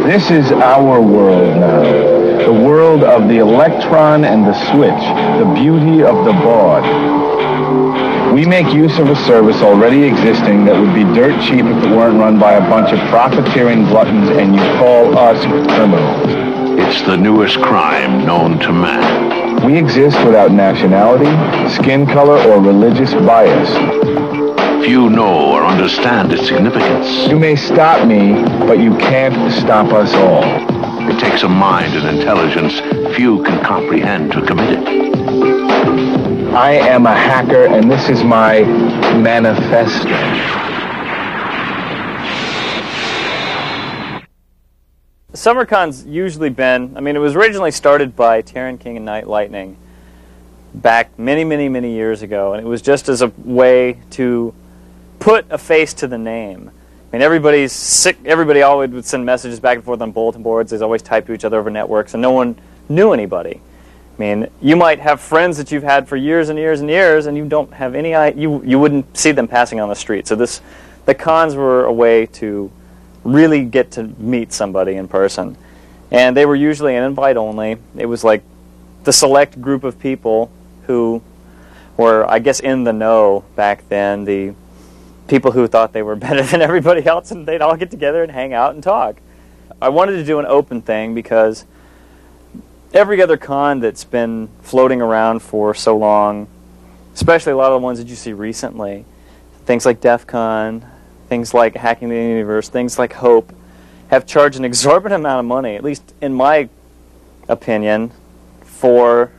This is our world now. The world of the electron and the switch. The beauty of the baud. We make use of a service already existing that would be dirt cheap if it weren't run by a bunch of profiteering gluttons, and you call us criminals. It's the newest crime known to man. We exist without nationality, skin color, or religious bias. Few know or understand its significance. You may stop me, but you can't stop us all. It takes a mind and intelligence few can comprehend to commit it. I am a hacker, and this is my manifesto. SummerCon's usually been, it was originally started by Taran King and Night Lightning back many, many, many years ago, and it was just as a way to put a face to the name. Everybody's sick. Everybody always would send messages back and forth on bulletin boards. They'd always type to each other over networks, and no one knew anybody. You might have friends that you've had for years and years and years, and you don't have any. You wouldn't see them passing on the street. So the cons were a way to really get to meet somebody in person, and they were usually an invite only. It was like the select group of people who were, I guess, in the know back then. The people who thought they were better than everybody else, and they'd all get together and hang out and talk. I wanted to do an open thing because every other con that's been floating around for so long, especially a lot of the ones that you see recently, things like DEF CON, things like Hacking the Universe, things like Hope, have charged an exorbitant amount of money, at least in my opinion, for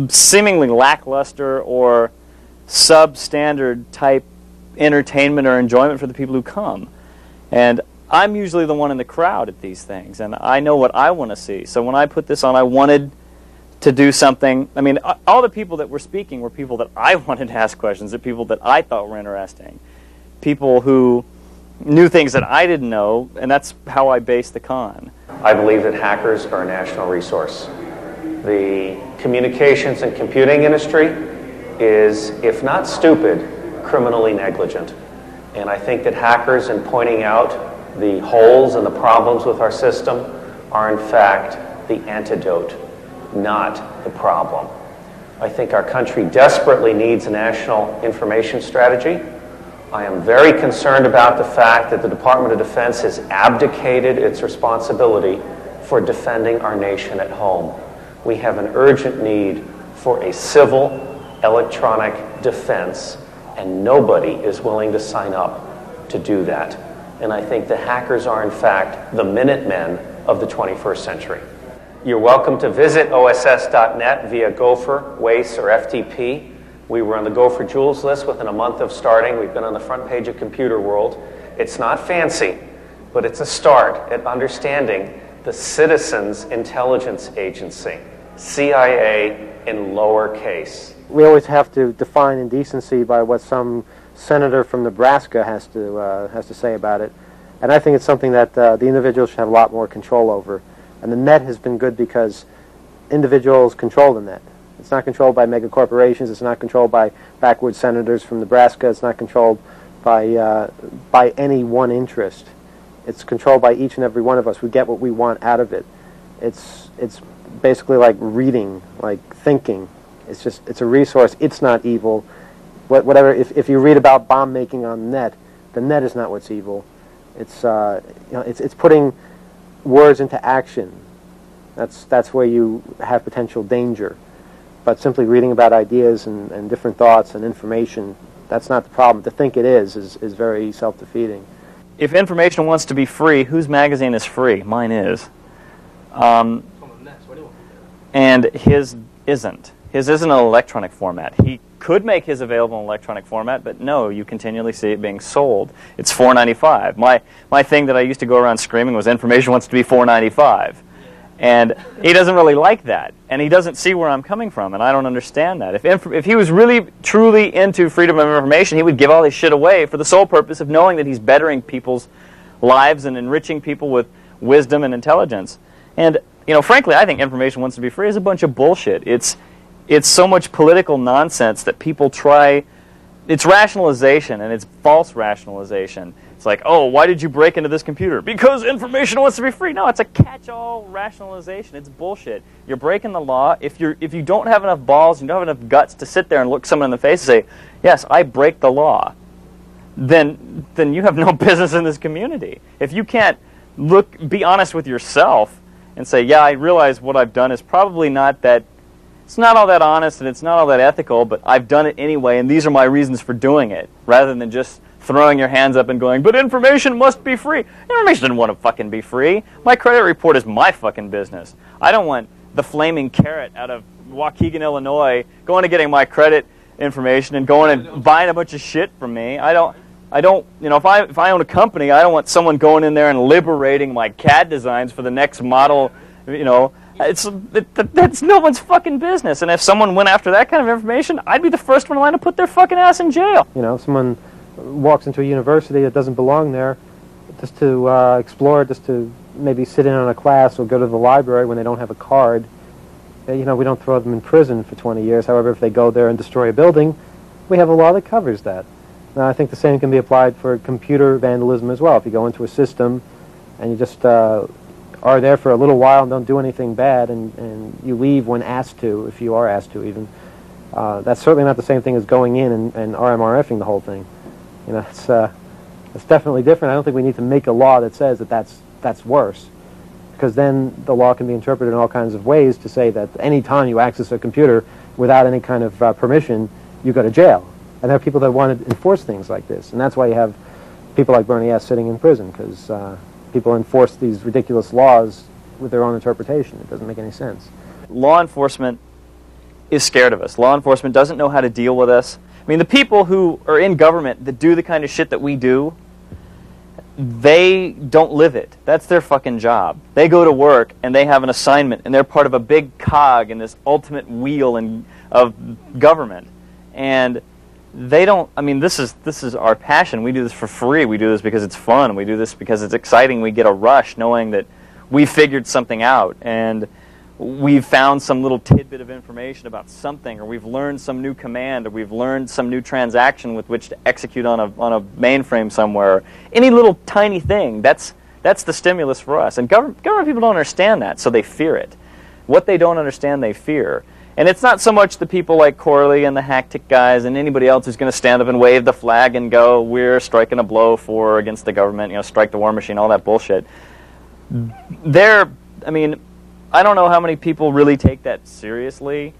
seemingly lackluster or substandard type entertainment or enjoyment for the people who come. And I'm usually the one in the crowd at these things, and I know what I want to see. So when I put this on, I wanted to do something. All the people that were speaking were people that I wanted to ask questions, the people that I thought were interesting, people who knew things that I didn't know, and that's how I based the con. I believe that hackers are a national resource. The communications and computing industry is, if not stupid, criminally negligent. And I think that hackers, in pointing out the holes and the problems with our system, are in fact the antidote, not the problem. I think our country desperately needs a national information strategy. I am very concerned about the fact that the Department of Defense has abdicated its responsibility for defending our nation at home. We have an urgent need for a civil electronic defense, and nobody is willing to sign up to do that. And I think the hackers are, in fact, the Minutemen of the 21st century. You're welcome to visit OSS.net via Gopher, Waze, or FTP. We were on the Gopher Jewels list within a month of starting. We've been on the front page of Computer World. It's not fancy, but it's a start at understanding the Citizens Intelligence Agency, CIA in lowercase. We always have to define indecency by what some senator from Nebraska has to say about it, and I think it's something that the individuals should have a lot more control over. And the net has been good because individuals control the net. It's not controlled by mega corporations. It's not controlled by backwoods senators from Nebraska. It's not controlled by any one interest. It's controlled by each and every one of us. We get what we want out of it. It's basically like reading, like thinking. It's a resource. It's not evil. Whatever. If you read about bomb making on the net is not what's evil. It's putting words into action. That's where you have potential danger. But simply reading about ideas and different thoughts and information, that's not the problem. To think it is very self-defeating. If information wants to be free, whose magazine is free? Mine is. And his isn't. His isn't an electronic format. He could make his available in electronic format, but no, you continually see it being sold. It's $4.95. My thing that I used to go around screaming was information wants to be $4.95. And he doesn't really like that. And he doesn't see where I'm coming from, and I don't understand that. If he was really, truly into freedom of information, he would give all his shit away for the sole purpose of knowing that he's bettering people's lives and enriching people with wisdom and intelligence. And, frankly, I think information wants to be free is a bunch of bullshit. It's so much political nonsense that people try. It's rationalization, and it's false rationalization. It's like, oh, why did you break into this computer? Because information wants to be free. No, it's a catch-all rationalization. It's bullshit. You're breaking the law. If you don't have enough balls, you don't have enough guts to sit there and look someone in the face and say, yes, I break the law, then you have no business in this community. If you can't be honest with yourself and say, yeah, I realize what I've done is probably not that, it's not all that honest and it's not all that ethical, but I've done it anyway, and these are my reasons for doing it, rather than just throwing your hands up and going, but information must be free. Information doesn't want to fucking be free. My credit report is my fucking business. I don't want the flaming carrot out of Waukegan, Illinois, going to getting my credit information and going and buying a bunch of shit from me. I don't, you know, if I own a company, I don't want someone going in there and liberating my CAD designs for the next model, you know. That's no one's fucking business. And if someone went after that kind of information, I'd be the first one in line to put their fucking ass in jail. You know, someone walks into a university that doesn't belong there just to explore, just to maybe sit in on a class or go to the library when they don't have a card. You know, we don't throw them in prison for 20 years. However, if they go there and destroy a building, we have a law that covers that. Now, I think the same can be applied for computer vandalism as well. If you go into a system and you just are there for a little while and don't do anything bad, and you leave when asked to, if you are asked to even, that's certainly not the same thing as going in and RMRFing the whole thing. You know, it's definitely different. I don't think we need to make a law that says that that's worse, because then the law can be interpreted in all kinds of ways to say that any time you access a computer without any kind of permission, you go to jail. And there are people that want to enforce things like this, and that's why you have people like Bernie S. sitting in prison, because people enforce these ridiculous laws with their own interpretation. It doesn't make any sense. Law enforcement is scared of us. Law enforcement doesn't know how to deal with us. I mean, the people who are in government that do the kind of shit that we do, they don't live it. That's their fucking job. They go to work and they have an assignment, and they're part of a big cog in this ultimate wheel of government. And they don't, I mean, this is our passion. We do this for free. We do this because it's fun. We do this because it's exciting. We get a rush knowing that we figured something out, and we've found some little tidbit of information about something, or we've learned some new command, or we've learned some new transaction with which to execute on a mainframe somewhere. Any little tiny thing, that's the stimulus for us. And government people don't understand that, so they fear it. What they don't understand, they fear. And it's not so much the people like Corley and the hack-tick guys and anybody else who's going to stand up and wave the flag and go, we're striking a blow for against the government, you know, strike the war machine, all that bullshit. I mean, I don't know how many people really take that seriously.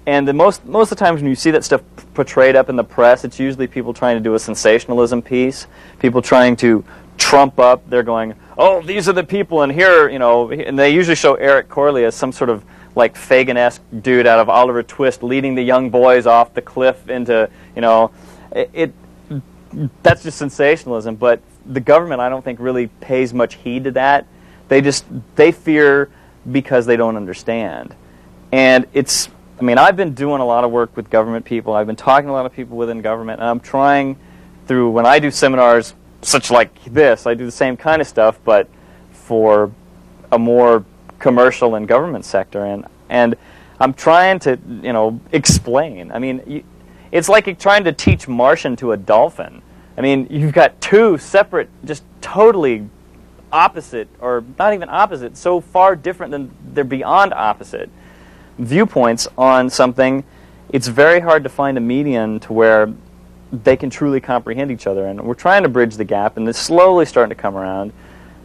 And most of the times when you see that stuff portrayed up in the press, it's usually people trying to do a sensationalism piece, people trying to trump up. They're going, oh, these are the people, and here, you know, and they usually show Eric Corley as some sort of like Fagin-esque dude out of Oliver Twist leading the young boys off the cliff into, you know, that's just sensationalism. But the government, I don't think, really pays much heed to that. They fear because they don't understand. And it's, I mean, I've been doing a lot of work with government people. I've been talking to a lot of people within government, and I'm trying through, when I do seminars such like this, I do the same kind of stuff, but for a more commercial and government sector, and I'm trying to, you know, explain. I mean, it's like trying to teach Martian to a dolphin. I mean, you've got two separate, just totally opposite, or not even opposite, so far different than they're beyond opposite viewpoints on something. It's very hard to find a median to where they can truly comprehend each other, and we're trying to bridge the gap, and it's slowly starting to come around,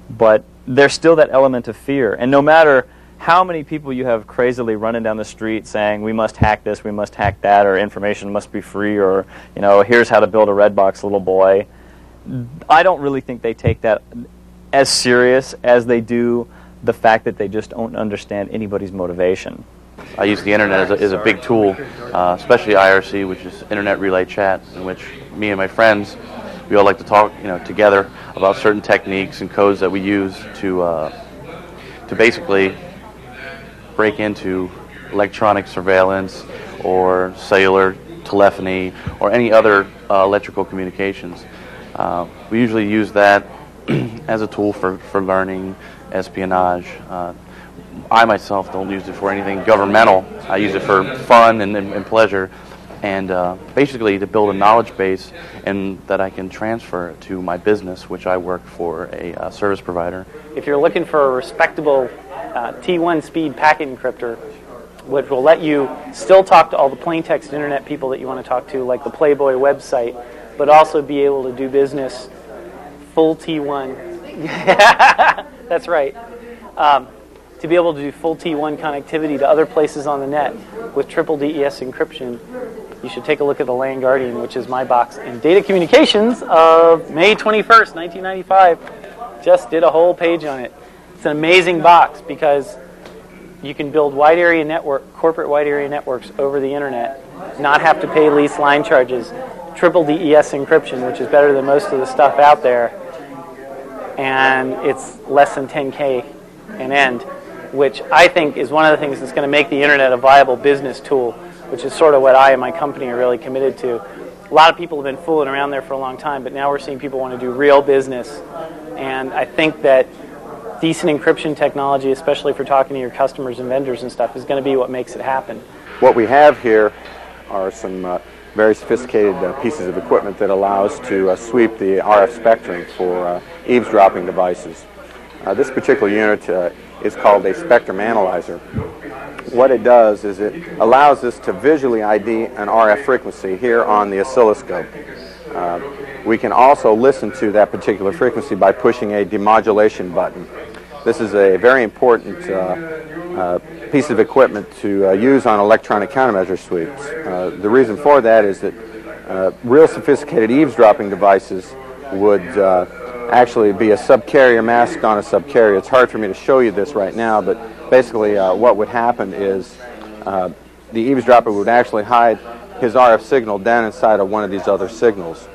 but there's still that element of fear. And no matter how many people you have crazily running down the street saying, we must hack this, we must hack that, or information must be free, or, you know, here's how to build a Redbox, little boy, I don't really think they take that as serious as they do the fact that they just don't understand anybody's motivation. I use the internet as a big tool, especially IRC, which is Internet Relay Chat, in which me and my friends, we all like to talk, you know, together about certain techniques and codes that we use to basically break into electronic surveillance or cellular telephony or any other electrical communications. We usually use that as a tool for learning, espionage. I myself don't use it for anything governmental. I use it for fun and pleasure. and basically to build a knowledge base and that I can transfer to my business, which I work for a service provider. If you're looking for a respectable T1 speed packet encryptor, which will let you still talk to all the plain text internet people that you want to talk to, like the Playboy website, but also be able to do business full T1. That's right. To be able to do full T1 connectivity to other places on the net with triple DES encryption, you should take a look at the LAN Guardian, which is my box in Data Communications of May 21st, 1995. Just did a whole page on it. It's an amazing box because you can build wide area network, corporate wide area networks over the internet, not have to pay lease line charges, triple DES encryption, which is better than most of the stuff out there, and it's less than 10K an end, which I think is one of the things that's going to make the internet a viable business tool, which is sort of what I and my company are really committed to. A lot of people have been fooling around there for a long time, but now we're seeing people want to do real business, and I think that decent encryption technology, especially for talking to your customers and vendors and stuff, is going to be what makes it happen. What we have here are some very sophisticated pieces of equipment that allow us to sweep the RF spectrum for eavesdropping devices. This particular unit is called a spectrum analyzer. What it does is it allows us to visually ID an RF frequency here on the oscilloscope. We can also listen to that particular frequency by pushing a demodulation button. This is a very important piece of equipment to use on electronic countermeasure sweeps. The reason for that is that real sophisticated eavesdropping devices would actually be a subcarrier masked on a subcarrier. It's hard for me to show you this right now, but basically what would happen is the eavesdropper would actually hide his RF signal down inside of one of these other signals.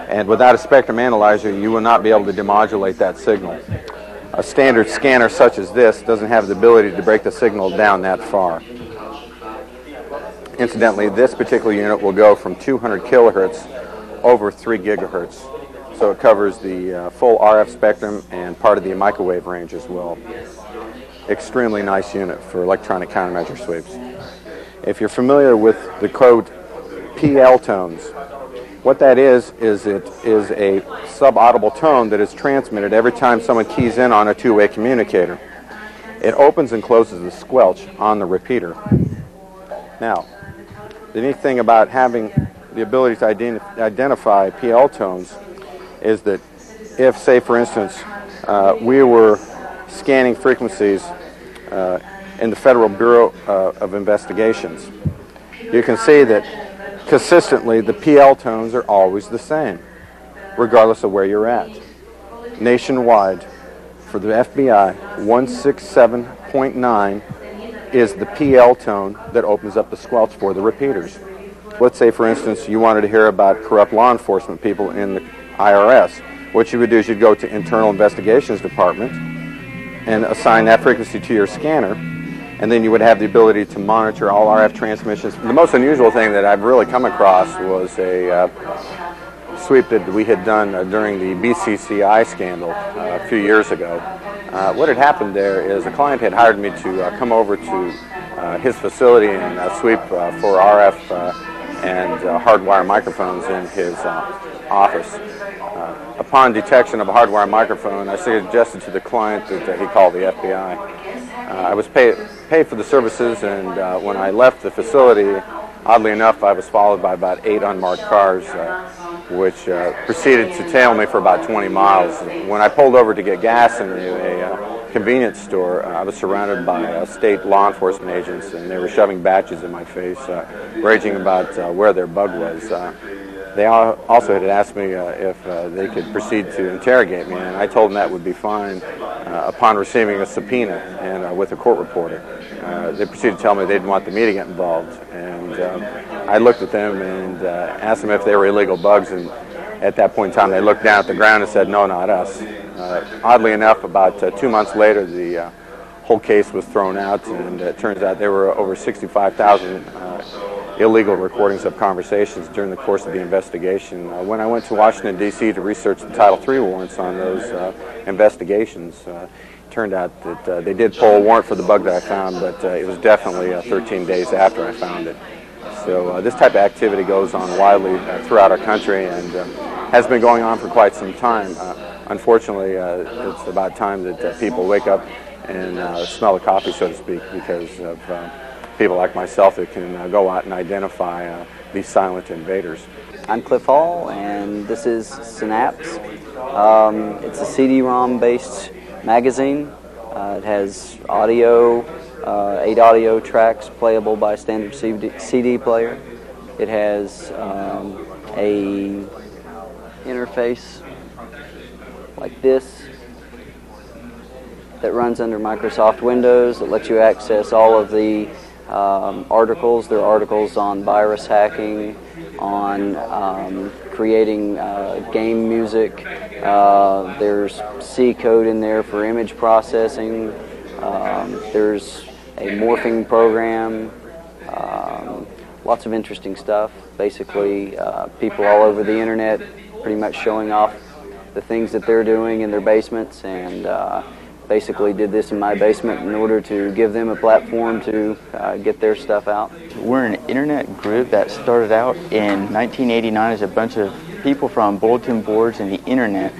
And without a spectrum analyzer, you will not be able to demodulate that signal. A standard scanner such as this doesn't have the ability to break the signal down that far. Incidentally, this particular unit will go from 200 kilohertz over 3 gigahertz. So it covers the full RF spectrum and part of the microwave range as well. Extremely nice unit for electronic countermeasure sweeps. If you're familiar with the code PL tones, what that is it is a subaudible tone that is transmitted every time someone keys in on a two-way communicator. It opens and closes the squelch on the repeater. Now, the neat thing about having the ability to identify PL tones is that if, say, for instance, we were scanning frequencies in the Federal Bureau of Investigations, you can see that consistently the PL tones are always the same, regardless of where you're at. Nationwide, for the FBI, 167.9 is the PL tone that opens up the squelch for the repeaters. Let's say, for instance, you wanted to hear about corrupt law enforcement people in the IRS. What you would do is you'd go to Internal Investigations Department and assign that frequency to your scanner, and then you would have the ability to monitor all RF transmissions. The most unusual thing that I've really come across was a sweep that we had done during the BCCI scandal a few years ago. What had happened there is a client had hired me to come over to his facility and sweep for RF and hardwire microphones in his office. Upon detection of a hardwire microphone, I suggested to the client that he call the FBI. I was paid for the services, and when I left the facility, oddly enough, I was followed by about 8 unmarked cars, which proceeded to tail me for about 20 miles. When I pulled over to get gas in a convenience store, I was surrounded by state law enforcement agents, and they were shoving badges in my face, raging about where their bug was. They also had asked me if they could proceed to interrogate me, and I told them that would be fine upon receiving a subpoena and with a court reporter. They proceeded to tell me they didn't want me to get involved, and I looked at them and asked them if they were illegal bugs, and at that point in time they looked down at the ground and said, no, not us. Oddly enough, about 2 months later, the whole case was thrown out, and it turns out there were over 65,000 illegal recordings of conversations during the course of the investigation. When I went to Washington, D.C. to research the Title III warrants on those investigations, it turned out that they did pull a warrant for the bug that I found, but it was definitely 13 days after I found it. So this type of activity goes on widely throughout our country and has been going on for quite some time. Unfortunately, it's about time that people wake up and smell the coffee, so to speak, because of people like myself that can go out and identify these silent invaders. I'm Cliff Hall, and this is Synapse. It's a CD-ROM based magazine. It has audio, 8 audio tracks playable by a standard CD player. It has a interface like this that runs under Microsoft Windows that lets you access all of the articles. There are articles on virus hacking, on creating game music. There's C code in there for image processing. There's a morphing program. Lots of interesting stuff. Basically, people all over the internet pretty much showing off the things that they're doing in their basements, and basically did this in my basement in order to give them a platform to get their stuff out. We're an internet group that started out in 1989 as a bunch of people from bulletin boards and the internet.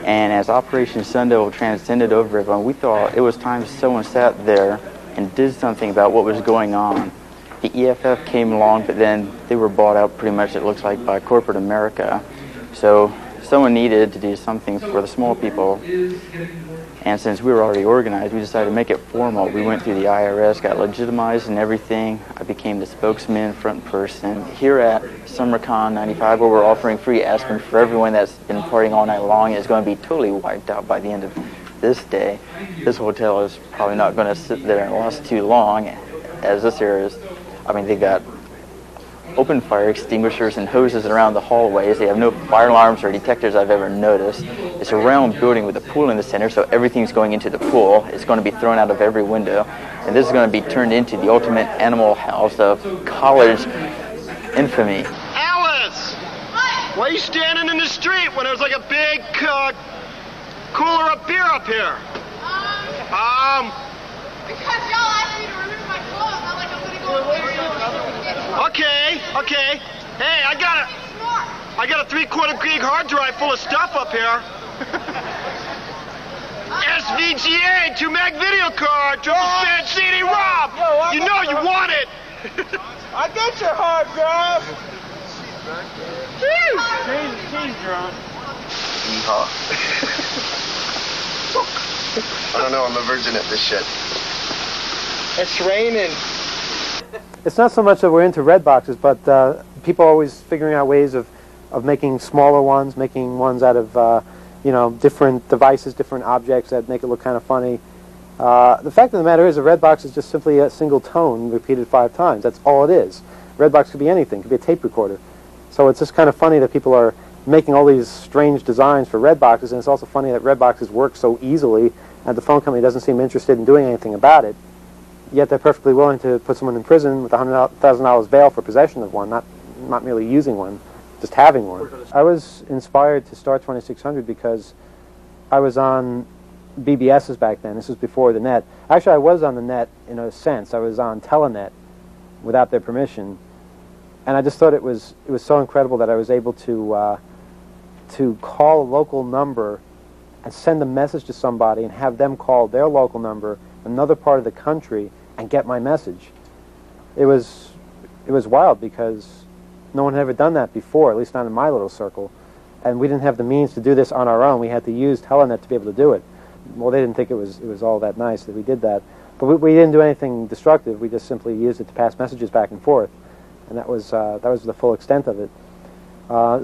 And as Operation Sun Devil transcended over everyone, we thought it was time someone sat there and did something about what was going on. The EFF came along, but then they were bought out pretty much, it looks like, by corporate America. So someone needed to do something for the small people. And since we were already organized, we decided to make it formal. We went through the IRS, got legitimized and everything. I became the spokesman, front person. Here at SummerCon 95, where we're offering free aspirin for everyone that's been partying all night long, is going to be totally wiped out by the end of this day. This hotel is probably not going to sit there and last too long, as this area is. I mean, they got open fire extinguishers and hoses around the hallways. They have no fire alarms or detectors I've ever noticed. It's a round building with a pool in the center, so everything's going into the pool. It's going to be thrown out of every window. And this is going to be turned into the ultimate animal house of college infamy. Alice! Why are you standing in the street when there's like a big cooler of beer up here? Because y'all asked me to remove my clothes, not like I'm gonna go away. Okay. Hey, I got a 3/4 gig hard drive full of stuff up here. SVGA 2 meg video card, triple span CD-ROM. You know you want it. I get your hard drive. She's drunk. I don't know, I'm a virgin at this shit. It's raining. It's not so much that we're into red boxes, but people are always figuring out ways of making smaller ones, making ones out of different devices, different objects that make it look kind of funny. The fact of the matter is a red box is just simply a single tone repeated 5 times. That's all it is. Red box could be anything. It could be a tape recorder. So it's just kind of funny that people are making all these strange designs for red boxes, and it's also funny that red boxes work so easily and the phone company doesn't seem interested in doing anything about it. Yet they're perfectly willing to put someone in prison with $100,000 bail for possession of one, not merely using one, just having one. I was inspired to start 2600 because I was on BBSs back then. This was before the net. Actually, I was on the net in a sense. I was on Telenet without their permission, and I just thought it was so incredible that I was able to call a local number and send a message to somebody and have them call their local number, another part of the country, and get my message. It was wild because no one had ever done that before, at least not in my little circle. And we didn't have the means to do this on our own. We had to use Telenet to be able to do it. Well, they didn't think it was all that nice that we did that. But we didn't do anything destructive. We just simply used it to pass messages back and forth. And that was the full extent of it.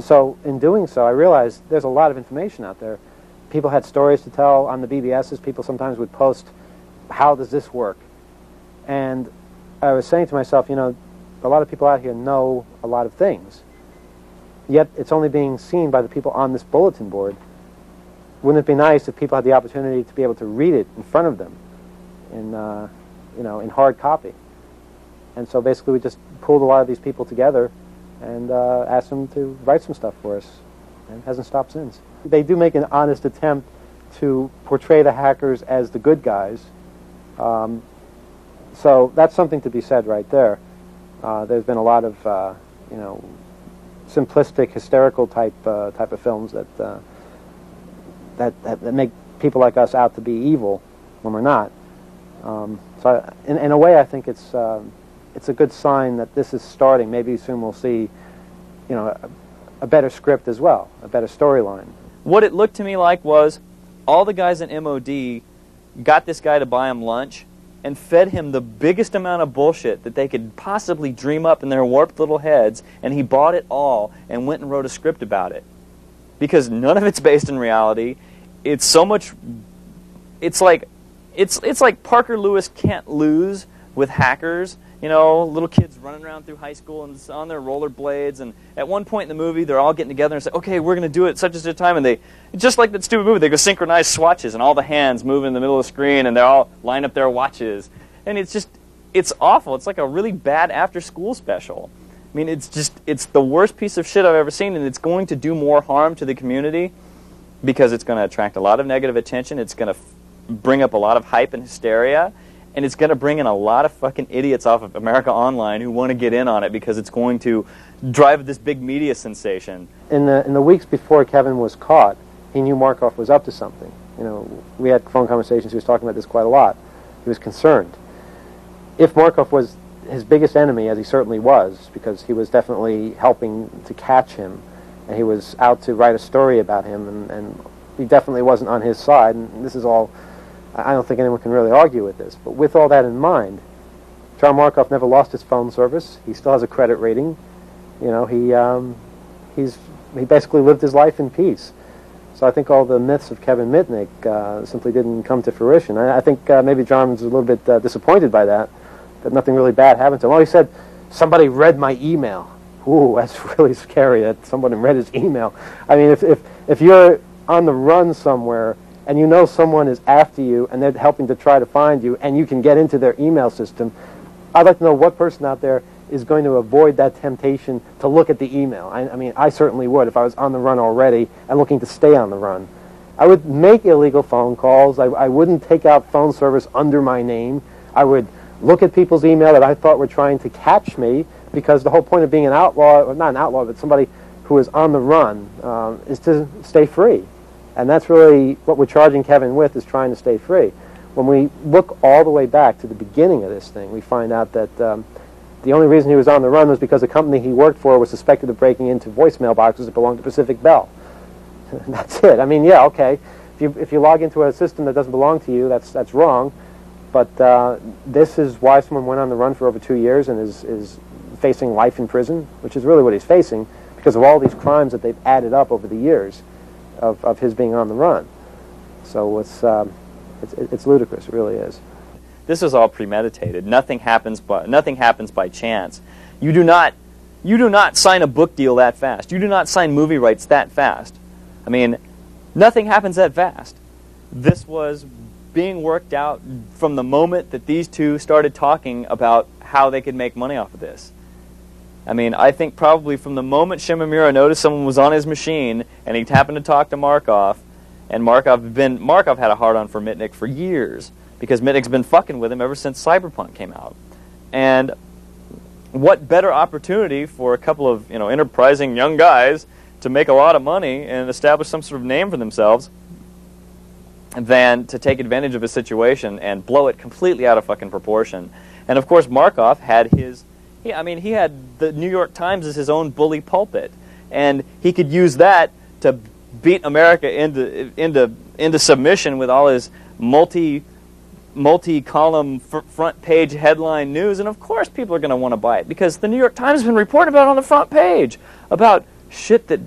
So in doing so, I realized there's a lot of information out there. People had stories to tell on the BBSs. People sometimes would post, how does this work? And I was saying to myself, a lot of people out here know a lot of things. Yet it's only being seen by the people on this bulletin board. Wouldn't it be nice if people had the opportunity to be able to read it in front of them in hard copy? And so basically we just pulled a lot of these people together and asked them to write some stuff for us. And it hasn't stopped since. They do make an honest attempt to portray the hackers as the good guys. So that's something to be said right there. There's been a lot of you know, simplistic, hysterical type of films that make people like us out to be evil when we're not. So in a way, I think it's a good sign that this is starting. Maybe soon we'll see, you know, a better script as well, a better storyline. What it looked to me like was all the guys in MOD got this guy to buy him lunch and fed him the biggest amount of bullshit that they could possibly dream up in their warped little heads, and he bought it all and went and wrote a script about it. Because none of it's based in reality. It's so much... It's like Parker Lewis Can't Lose with hackers. You know, little kids running around through high school and on their rollerblades, and at one point in the movie, they're all getting together and say, okay, we're going to do it such and such a time, and they, just like that stupid movie, they go synchronize swatches, and all the hands move in the middle of the screen, and they all line up their watches, and it's just, it's awful. It's like a really bad after-school special. I mean, it's the worst piece of shit I've ever seen, and it's going to do more harm to the community because it's going to attract a lot of negative attention, it's going to bring up a lot of hype and hysteria, and it's going to bring in a lot of fucking idiots off of America Online who want to get in on it because it's going to drive this big media sensation. In the weeks before Kevin was caught, he knew Markoff was up to something. You know, we had phone conversations. He was talking about this quite a lot. He was concerned. If Markoff was his biggest enemy, as he certainly was, because he was definitely helping to catch him, and he was out to write a story about him, and he definitely wasn't on his side. And this is all. I don't think anyone can really argue with this. But with all that in mind, John Markoff never lost his phone service. He still has a credit rating. You know, he basically lived his life in peace. So I think all the myths of Kevin Mitnick simply didn't come to fruition. I think maybe John was a little bit disappointed by that nothing really bad happened to him. Oh, he said, somebody read my email. Ooh, that's really scary that somebody read his email. I mean, if you're on the run somewhere, and you know someone is after you and they're helping to try to find you, and you can get into their email system, I'd like to know what person out there is going to avoid that temptation to look at the email. I mean, I certainly would if I was on the run already and looking to stay on the run. I would make illegal phone calls. I wouldn't take out phone service under my name. I would look at people's email that I thought were trying to catch me, because the whole point of being an outlaw, or not an outlaw, but somebody who is on the run, is to stay free. And that's really what we're charging Kevin with, is trying to stay free. When we look all the way back to the beginning of this thing, we find out that the only reason he was on the run was because the company he worked for was suspected of breaking into voicemail boxes that belonged to Pacific Bell. That's it. I mean, yeah, okay. If you log into a system that doesn't belong to you, that's wrong. But this is why someone went on the run for over 2 years and is facing life in prison, which is really what he's facing, because of all these crimes that they've added up over the years of his being on the run. So it's ludicrous. It really is. This is all premeditated. Nothing happens by chance. You do not sign a book deal that fast. You do not sign movie rights that fast. I mean, nothing happens that fast. This was being worked out from the moment that these two started talking about how they could make money off of this. I mean, I think probably from the moment Shimamura noticed someone was on his machine and he happened to talk to Markoff, and Markoff had a hard-on for Mitnick for years, because Mitnick's been fucking with him ever since Cyberpunk came out. And what better opportunity for a couple of, you know, enterprising young guys to make a lot of money and establish some sort of name for themselves than to take advantage of a situation and blow it completely out of fucking proportion. And of course, Markoff had he had the New York Times as his own bully pulpit, and he could use that to beat America into submission with all his multi-column front page headline news. And of course, people are going to want to buy it, because the New York Times has been reporting about it on the front page about shit that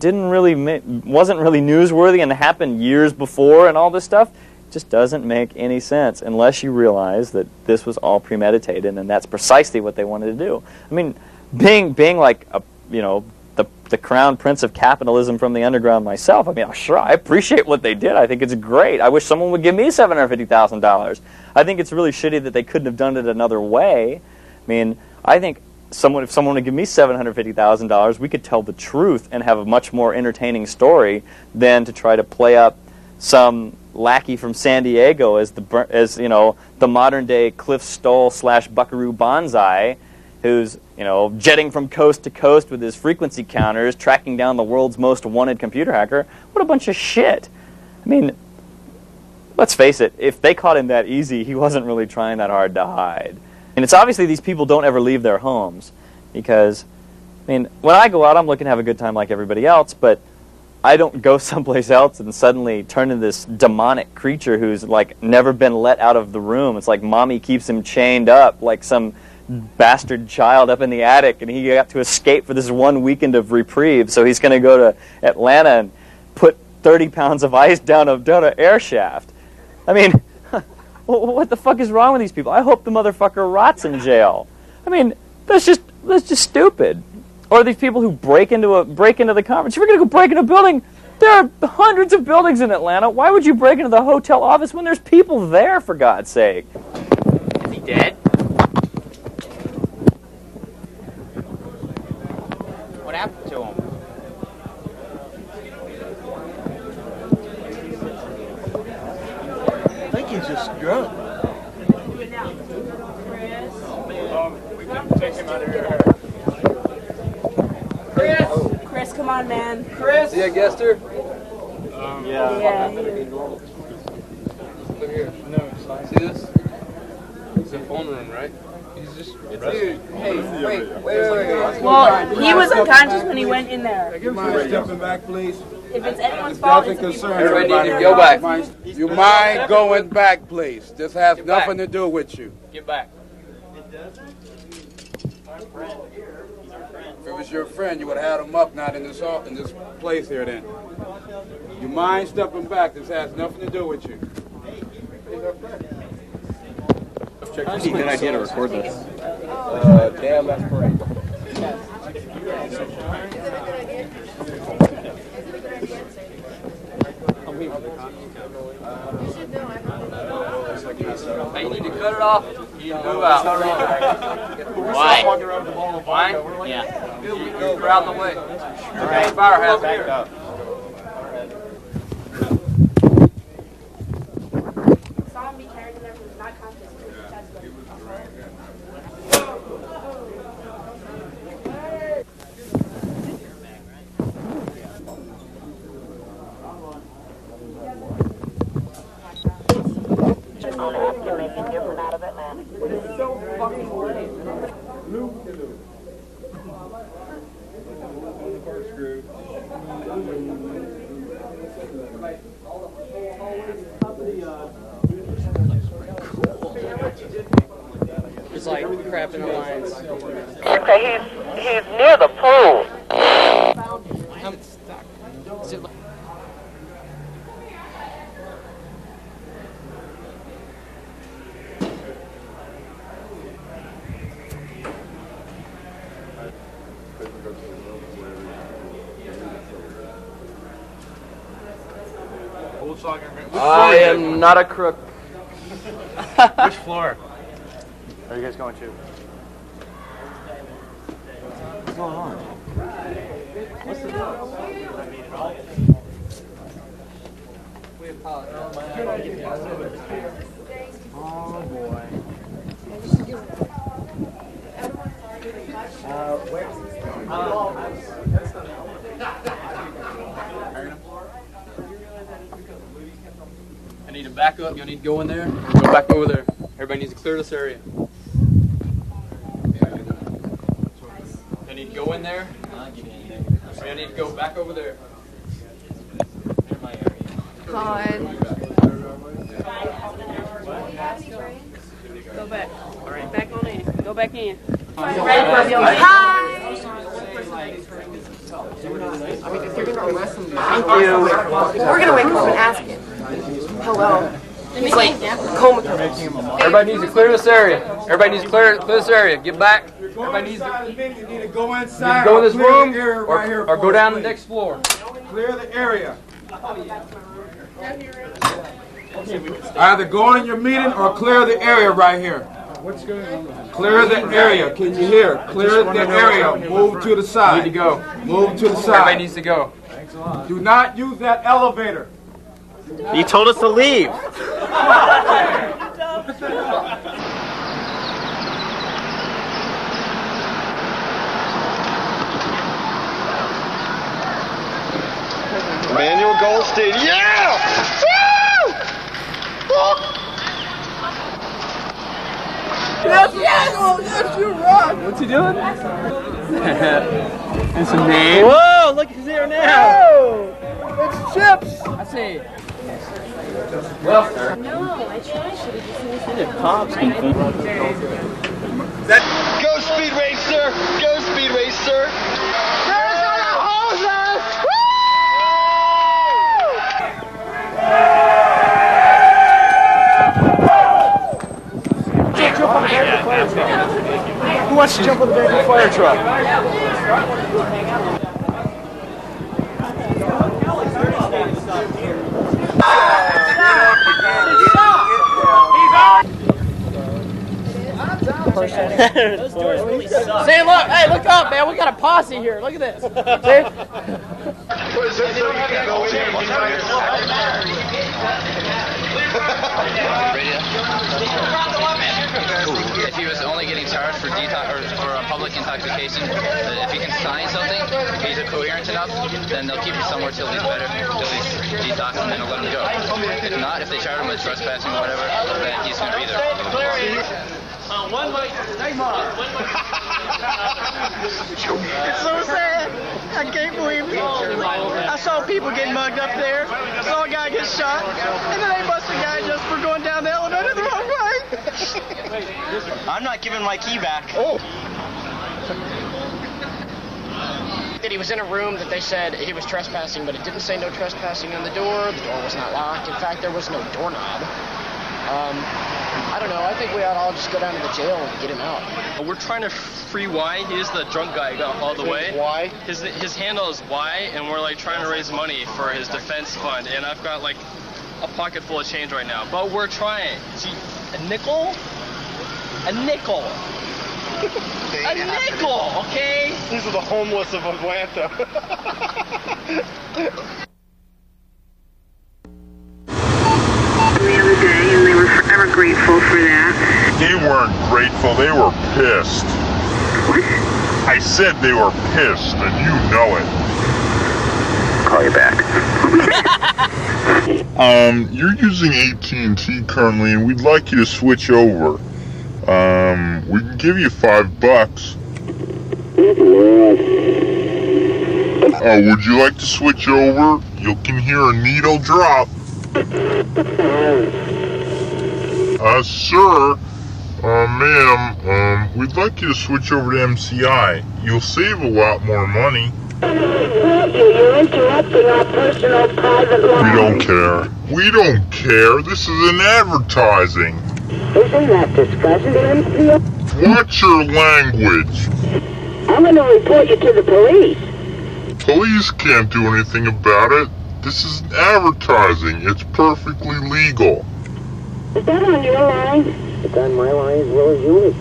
wasn't really newsworthy and happened years before, and all this stuff. Just doesn't make any sense unless you realize that this was all premeditated, and that's precisely what they wanted to do. I mean, being like the crown prince of capitalism from the underground myself, I mean, sure, I appreciate what they did. I think it's great. I wish someone would give me $750,000. I think it's really shitty that they couldn't have done it another way. I mean, I think if someone would give me $750,000, we could tell the truth and have a much more entertaining story than to try to play up some lackey from San Diego as the modern day Cliff Stoll / Buckaroo Banzai, who's, you know, jetting from coast to coast with his frequency counters, tracking down the world's most wanted computer hacker. What a bunch of shit. I mean, let's face it, if they caught him that easy, he wasn't really trying that hard to hide. And it's obviously these people don't ever leave their homes because, I mean, when I go out, I'm looking to have a good time like everybody else, but I don't go someplace else and suddenly turn into this demonic creature who's, like, never been let out of the room. It's like mommy keeps him chained up like some bastard child up in the attic, and he got to escape for this one weekend of reprieve, so he's going to go to Atlanta and put 30 pounds of ice down an air shaft. I mean, what the fuck is wrong with these people? I hope the motherfucker rots in jail. I mean, that's just stupid. Or these people who break into the conference. If you're going to go break into a building, there are hundreds of buildings in Atlanta. Why would you break into the hotel office when there's people there, for God's sake? Is he dead? What happened to him? I think he's just drunk. We can take him out of here. Chris, come on, man. Chris! See, I guessed her. Yeah. Look here. No, see this? It's a phone room, right? He's just. Dude, hey, wait. Well, he was unconscious when he went in there. You mind stepping back, please? If it's anyone's fault, it's concern. Everybody need to go back. You mind going back, please? This has nothing to do with you. Get back. If it was your friend, you would have had him up, not in this place here. Then, you mind stepping back? This has nothing to do with you. That'd be a good idea to record this. Damn, that's great. Hey, you need to cut it off. You need to move out. Why? Why? Yeah. Move out of the way. All right. Fire hazard here. It's like crap in the lines. Okay, he's near the pool. I'm stuck. Is it like I am not a crook. Which floor are you guys going to? What's going on? What's the deal? we apologize? Oh boy. I need to back up. Y'all need to go in there. Go back over there. Everybody needs to clear this area. I need to go in there. I need to go back over there. God. Go back. All right, back on in. Go back in. Hi. Thank you. We're gonna wake up and ask him. Hello. He's like comatose. Everybody needs to clear this area. Everybody needs to clear this area. Get back. Everybody needs to go inside. go in this room or go down the next floor. Clear the area. Either go in your meeting or clear the area right here. What's going on? Clear the area. Can you hear? Clear the area. Move to the side. Need to go. Move to the side. Everybody needs to go. Do not use that elevator. You told us to leave. Emmanuel Goldstein. Yeah! Woo! Yes, yes! Oh, yes, you rock! What's he doing? It's a name. Whoa, look who's here now! Whoa! It's Chips! I see. Well, no, I should have just seen it. Pops. Go Speed Racer! Go Speed Racer! Arizona hoses! Jump on the back of the fire truck. Who wants to jump on the back of the fire truck? Say, look, hey, look up, man. We got a posse here. Look at this. If he was only getting charged for public intoxication, if he can sign something, if he's coherent enough, then they'll keep him somewhere till he's better, till he's detoxed, and then they'll let him go. If not, if they charge him with trespassing or whatever, then he's going to be there. One way, It's so sad. I can't believe it. I saw people getting mugged up there. Saw a guy get shot. And then they bust a guy just for going down the elevator the wrong way. I'm not giving my key back. Oh. That he was in a room that they said he was trespassing, but it didn't say no trespassing on the door. The door was not locked. In fact, there was no doorknob. I don't know. I think we ought to all just go down to the jail and get him out. We're trying to free Y. He's the drunk guy who got hauled away. Y? His handle is Y, and we're like trying to raise money for his defense fund. And I've got like a pocket full of change right now, but we're trying. See, a nickel, a nickel, a nickel. Okay. These are the homeless of Atlanta. The other day, and they were forever grateful for that. They weren't grateful, they were pissed. What? I said they were pissed, and you know it. Call you back. You're using AT&T currently, and we'd like you to switch over. We can give you $5. Would you like to switch over? You can hear a needle drop. Sir, ma'am, we'd like you to switch over to MCI. You'll save a lot more money. You're interrupting our personal private life. We don't care. We don't care. This is an advertising. Isn't that disgusting? Watch your language. I'm going to report you to the police. Police can't do anything about it. This is advertising. It's perfectly legal. Is that on your line? It's on my line as well as yours.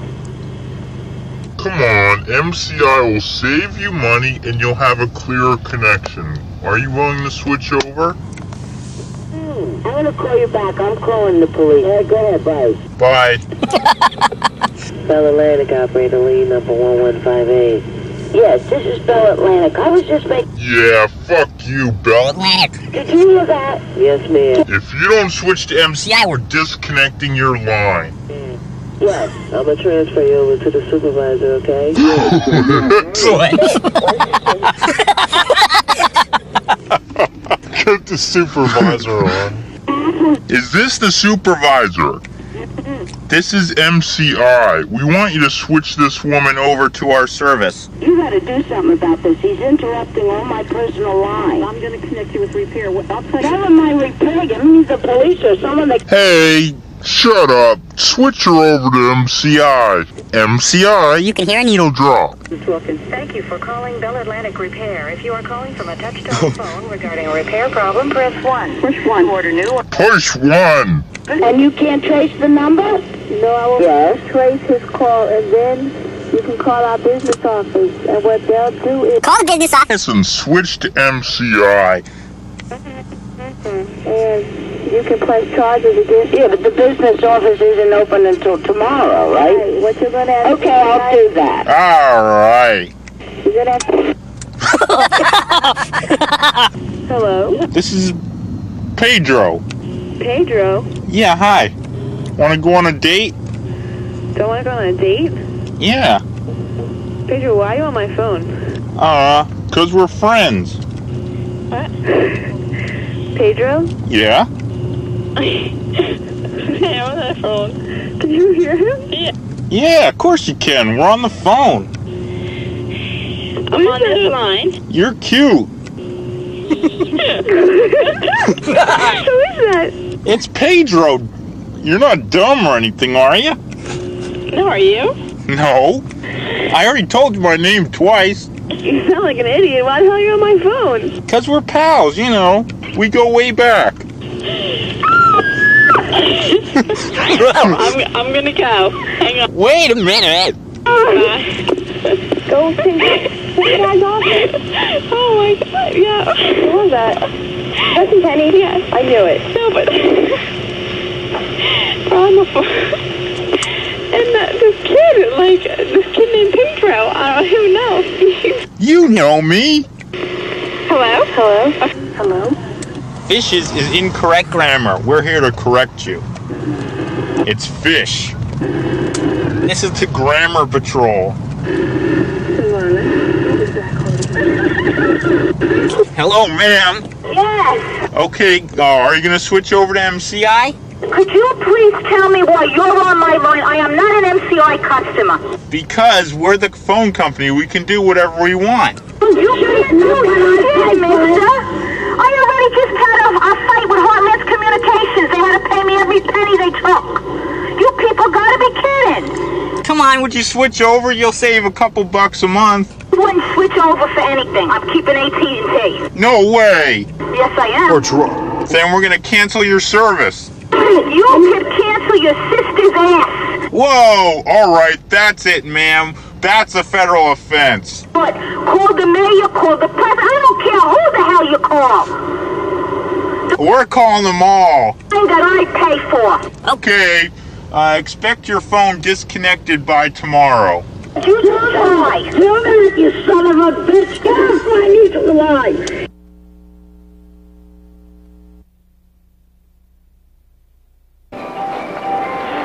Come on, MCI will save you money and you'll have a clearer connection. Are you willing to switch over? I'm going to call you back. I'm calling the police. Go ahead, bye. Bye. Bell Atlantic operator lead number 1158. Yes, this is Bell Atlantic. I was just making... Yeah, fuck you, Bell Atlantic. Did you hear that? Yes, ma'am. If you don't switch to MCI, we're disconnecting your line. Yes, I'm going to transfer you over to the supervisor, okay? Get the supervisor on. Is this the supervisor? This is MCI. We want you to switch this woman over to our service. You got to do something about this. He's interrupting all my personal life. I'm going to connect you with repair. Never mind repair. Give me the police or someone that... Hey, shut up. Switch her over to MCI. MCI, you can hear a needle drop. Thank you for calling Bell Atlantic Repair. If you are calling from a touch-tone phone regarding a repair problem, press 1. Push 1. Order new. Push 1. And you can't trace the number? No, I will. Yes. Trace his call, and then you can call our business office. And what they'll do is... Call the business office and switch to MCI. And you can press charges against... Yeah, but the business office isn't open until tomorrow, right? What you're going to have... Okay, I'll do that. All right. You're going to have... Hello? This is Pedro. Pedro? Yeah, hi. Want to go on a date? Don't want to go on a date? Yeah. Pedro, why are you on my phone? 'Cause we're friends. What? Pedro? Yeah? Yeah, on that phone. Can you hear him? Yeah. Yeah, of course you can. We're on the phone. I'm on this line. You're cute. Who is that? It's Pedro. You're not dumb or anything, are you? No, are you? No. I already told you my name twice. You sound like an idiot. Why the hell are you on my phone? 'Cause we're pals, you know. We go way back. I'm gonna go. Hang on. Wait a minute. Go take that guy's office. Oh my god, yeah. What was that? That's Penny? Yes. I knew it. No, but... on the phone. And this kid named Pedro, who knows? You know me. Hello? Hello? Hello? Fishes is incorrect grammar. We're here to correct you. It's fish. This is the Grammar Patrol. Hello, ma'am. Yes. Okay, are you going to switch over to MCI? Could you please tell me why you're on my line? I am not an MCI customer. Because we're the phone company. We can do whatever we want. You can't do shit, mister. I already just had a fight with Heartland's Communications. They had to pay me every penny they took. You people gotta be kidding. Come on, would you switch over? You'll save a couple bucks a month. I wouldn't switch over for anything. I'm keeping AT&T. No way. Yes, I am. Then we're going to cancel your service. You can cancel your sister's ass. Whoa, all right, that's it, ma'am. That's a federal offense. But call the mayor, call the president. I don't care who the hell you call. We're calling them all. Thing that I pay for. Okay, expect your phone disconnected by tomorrow. You lie. You son of a bitch. Get off my musical line.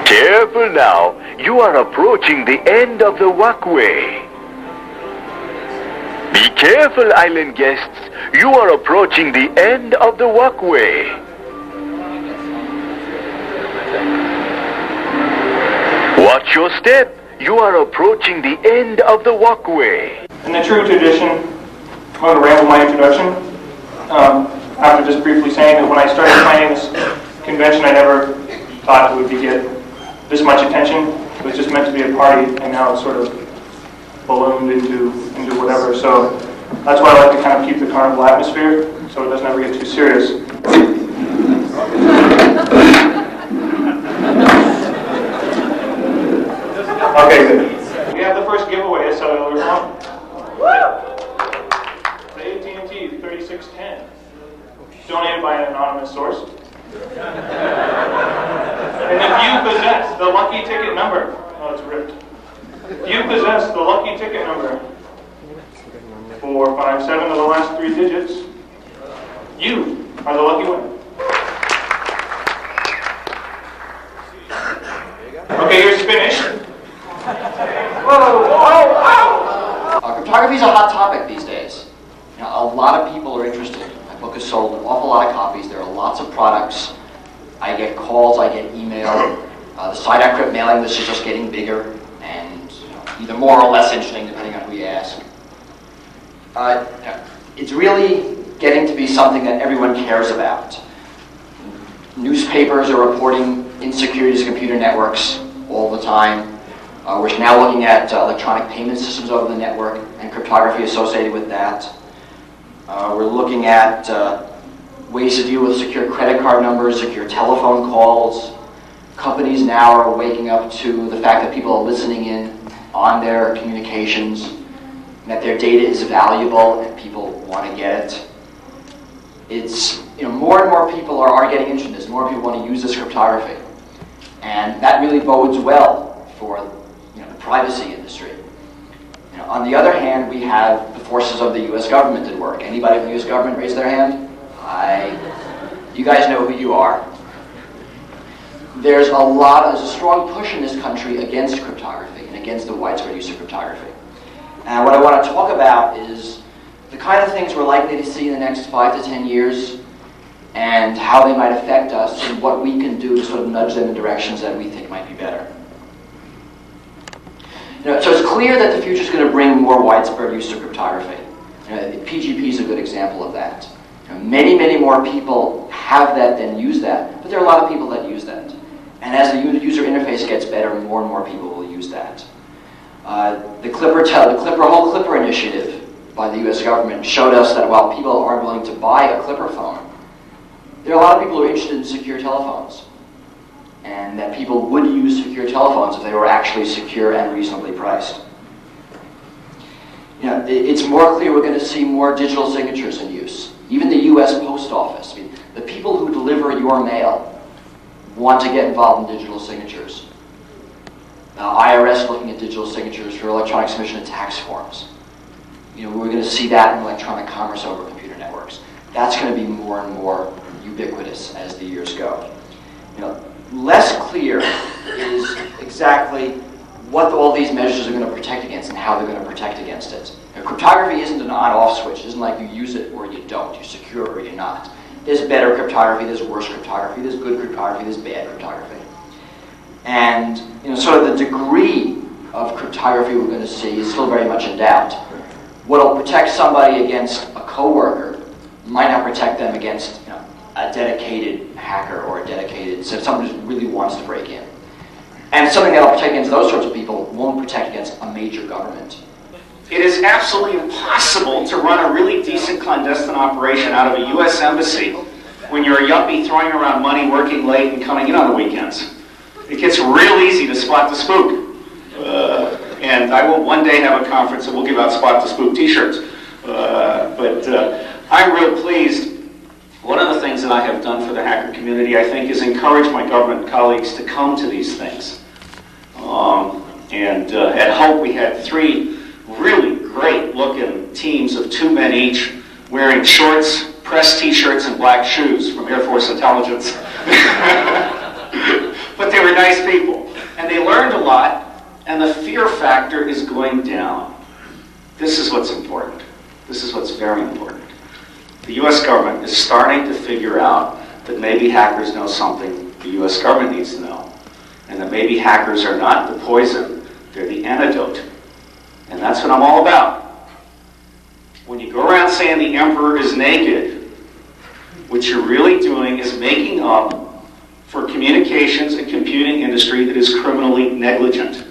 Careful now, you are approaching the end of the walkway. Be careful, island guests, you are approaching the end of the walkway. Watch your step, you are approaching the end of the walkway. In the true tradition, I'm going to ramble my introduction. After just briefly saying that when I started planning this convention, I never thought it would get this much attention. It was just meant to be a party, and now it's sort of ballooned into whatever. So that's why I like to kind of keep the carnival atmosphere, so it doesn't ever get too serious. Okay, good. We have the first giveaway, a cellular phone. The AT&T 3610, donated by an anonymous source. And if you possess the lucky ticket number, oh, it's ripped. If you possess the lucky ticket number, 457 of the last 3 digits, you are the lucky winner. Okay, here's finish. Cryptography is a hot topic these days. You know, a lot of people are interested. My book has sold an awful lot of copies. There are lots of products. I get calls, I get email. The SiteAcrypt mailing list is just getting bigger and either more or less interesting depending on who you ask. It's really getting to be something that everyone cares about. Newspapers are reporting insecurities of computer networks all the time. We're now looking at electronic payment systems over the network and cryptography associated with that. We're looking at ways to deal with secure credit card numbers, secure telephone calls. Companies now are waking up to the fact that people are listening in on their communications, and that their data is valuable and people want to get it. It's, more and more people are getting interested in this. More people want to use this cryptography. And that really bodes well for the privacy industry. On the other hand, we have the forces of the U.S. government at work. Anybody from the U.S. government raise their hand? You guys know who you are. There's a strong push in this country against cryptography and against the widespread use of cryptography. And what I want to talk about is the kind of things we're likely to see in the next 5 to 10 years and how they might affect us and what we can do to sort of nudge them in directions that we think might be better. So it's clear that the future is going to bring more widespread use of cryptography. PGP is a good example of that. Many, many more people have that than use that, but there are a lot of people that use that. And as the user interface gets better, more and more people will use that. The whole Clipper initiative by the US government showed us that while people aren't willing to buy a Clipper phone, there are a lot of people who are interested in secure telephones. And that people would use secure telephones if they were actually secure and reasonably priced. It's more clear we're going to see more digital signatures in use. Even the US Post Office, the people who deliver your mail want to get involved in digital signatures. IRS looking at digital signatures for electronic submission of tax forms. We're going to see that in electronic commerce over computer networks. That's going to be more and more ubiquitous as the years go. Less clear is exactly what all these measures are going to protect against and how they're going to protect against it. Cryptography isn't an on-off switch. It isn't like you use it or you don't. You're secure or you're not. There's better cryptography, there's worse cryptography, there's good cryptography, there's bad cryptography. And sort of the degree of cryptography we're going to see is still very much in doubt. What'll protect somebody against a coworker might not protect them against a dedicated hacker or a dedicated, someone who really wants to break in. And something that'll protect against those sorts of people won't protect against a major government. It is absolutely impossible to run a really decent clandestine operation out of a U.S. embassy when you're a yuppie throwing around money, working late, and coming in on the weekends. It gets real easy to spot the spook. And I will one day have a conference and we'll give out Spot the Spook t-shirts. But I'm real pleased. One of the things that I have done for the hacker community, I think, is encourage my government colleagues to come to these things. At Hope, we had 3 really great-looking teams of 2 men each wearing shorts, pressed t-shirts, and black shoes from Air Force Intelligence. But they were nice people, and they learned a lot, and the fear factor is going down. This is what's important. This is what's very important. The U.S. government is starting to figure out that maybe hackers know something the U.S. government needs to know, and that maybe hackers are not the poison, they're the antidote. And that's what I'm all about. When you go around saying the emperor is naked, what you're really doing is making up for communications and computing industry that is criminally negligent.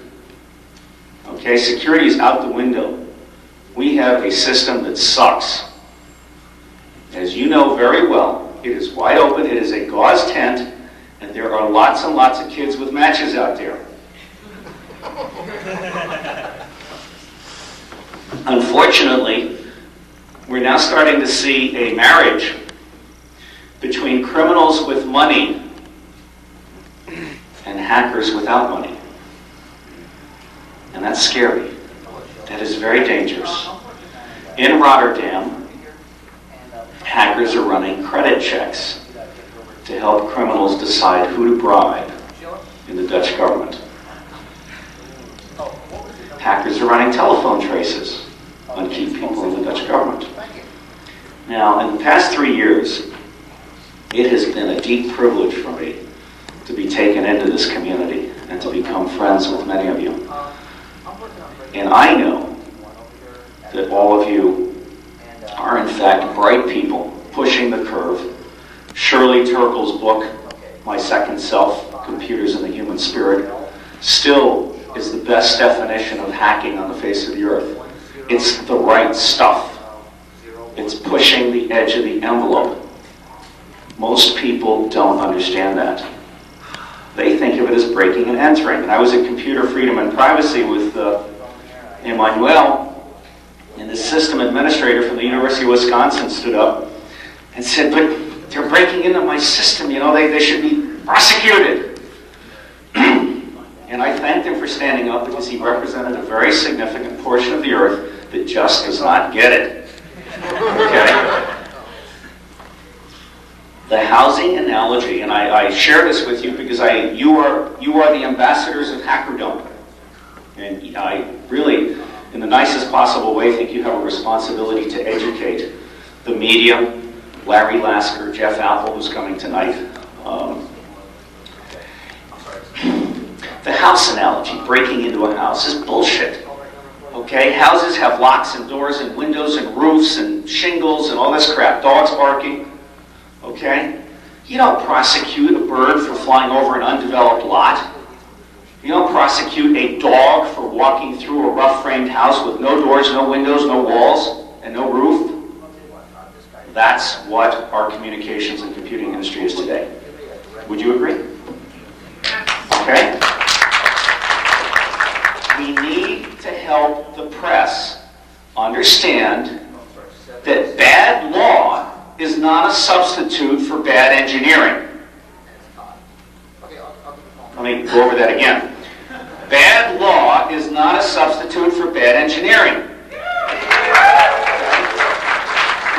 Okay, security is out the window. We have a system that sucks. As you know very well, it is wide open, it is a gauze tent, and there are lots and lots of kids with matches out there. Unfortunately, we're now starting to see a marriage between criminals with money and hackers without money. And that's scary. That is very dangerous. In Rotterdam, hackers are running credit checks to help criminals decide who to bribe in the Dutch government. Hackers are running telephone traces on key people in the Dutch government. Now, in the past 3 years, it has been a deep privilege for me to be taken into this community and to become friends with many of you. And I know that all of you are in fact bright people pushing the curve. Shirley Turkle's book, My Second Self, Computers and the Human Spirit, still is the best definition of hacking on the face of the earth. It's the right stuff. It's pushing the edge of the envelope. Most people don't understand that. They think of it as breaking and entering. And I was at Computer Freedom and Privacy with Emmanuel, and the system administrator from the University of Wisconsin stood up and said, but they're breaking into my system, you know, they should be prosecuted. And I thanked him for standing up because he represented a very significant portion of the earth that just does not get it. Okay? The housing analogy, and I share this with you because you are the ambassadors of hackerdom. And I really, in the nicest possible way, think you have a responsibility to educate the media, Larry Lasker, Jeff Apple, who's coming tonight. The house analogy, breaking into a house, is bullshit. Okay? Houses have locks and doors and windows and roofs and shingles and all this crap. Dogs barking. Okay? You don't prosecute a bird for flying over an undeveloped lot. You don't prosecute a dog for walking through a rough-framed house with no doors, no windows, no walls, and no roof. That's what our communications and computing industry is today. Would you agree? Okay? We need to help the press understand that bad law is not a substitute for bad engineering. Let me go over that again. Bad law is not a substitute for bad engineering.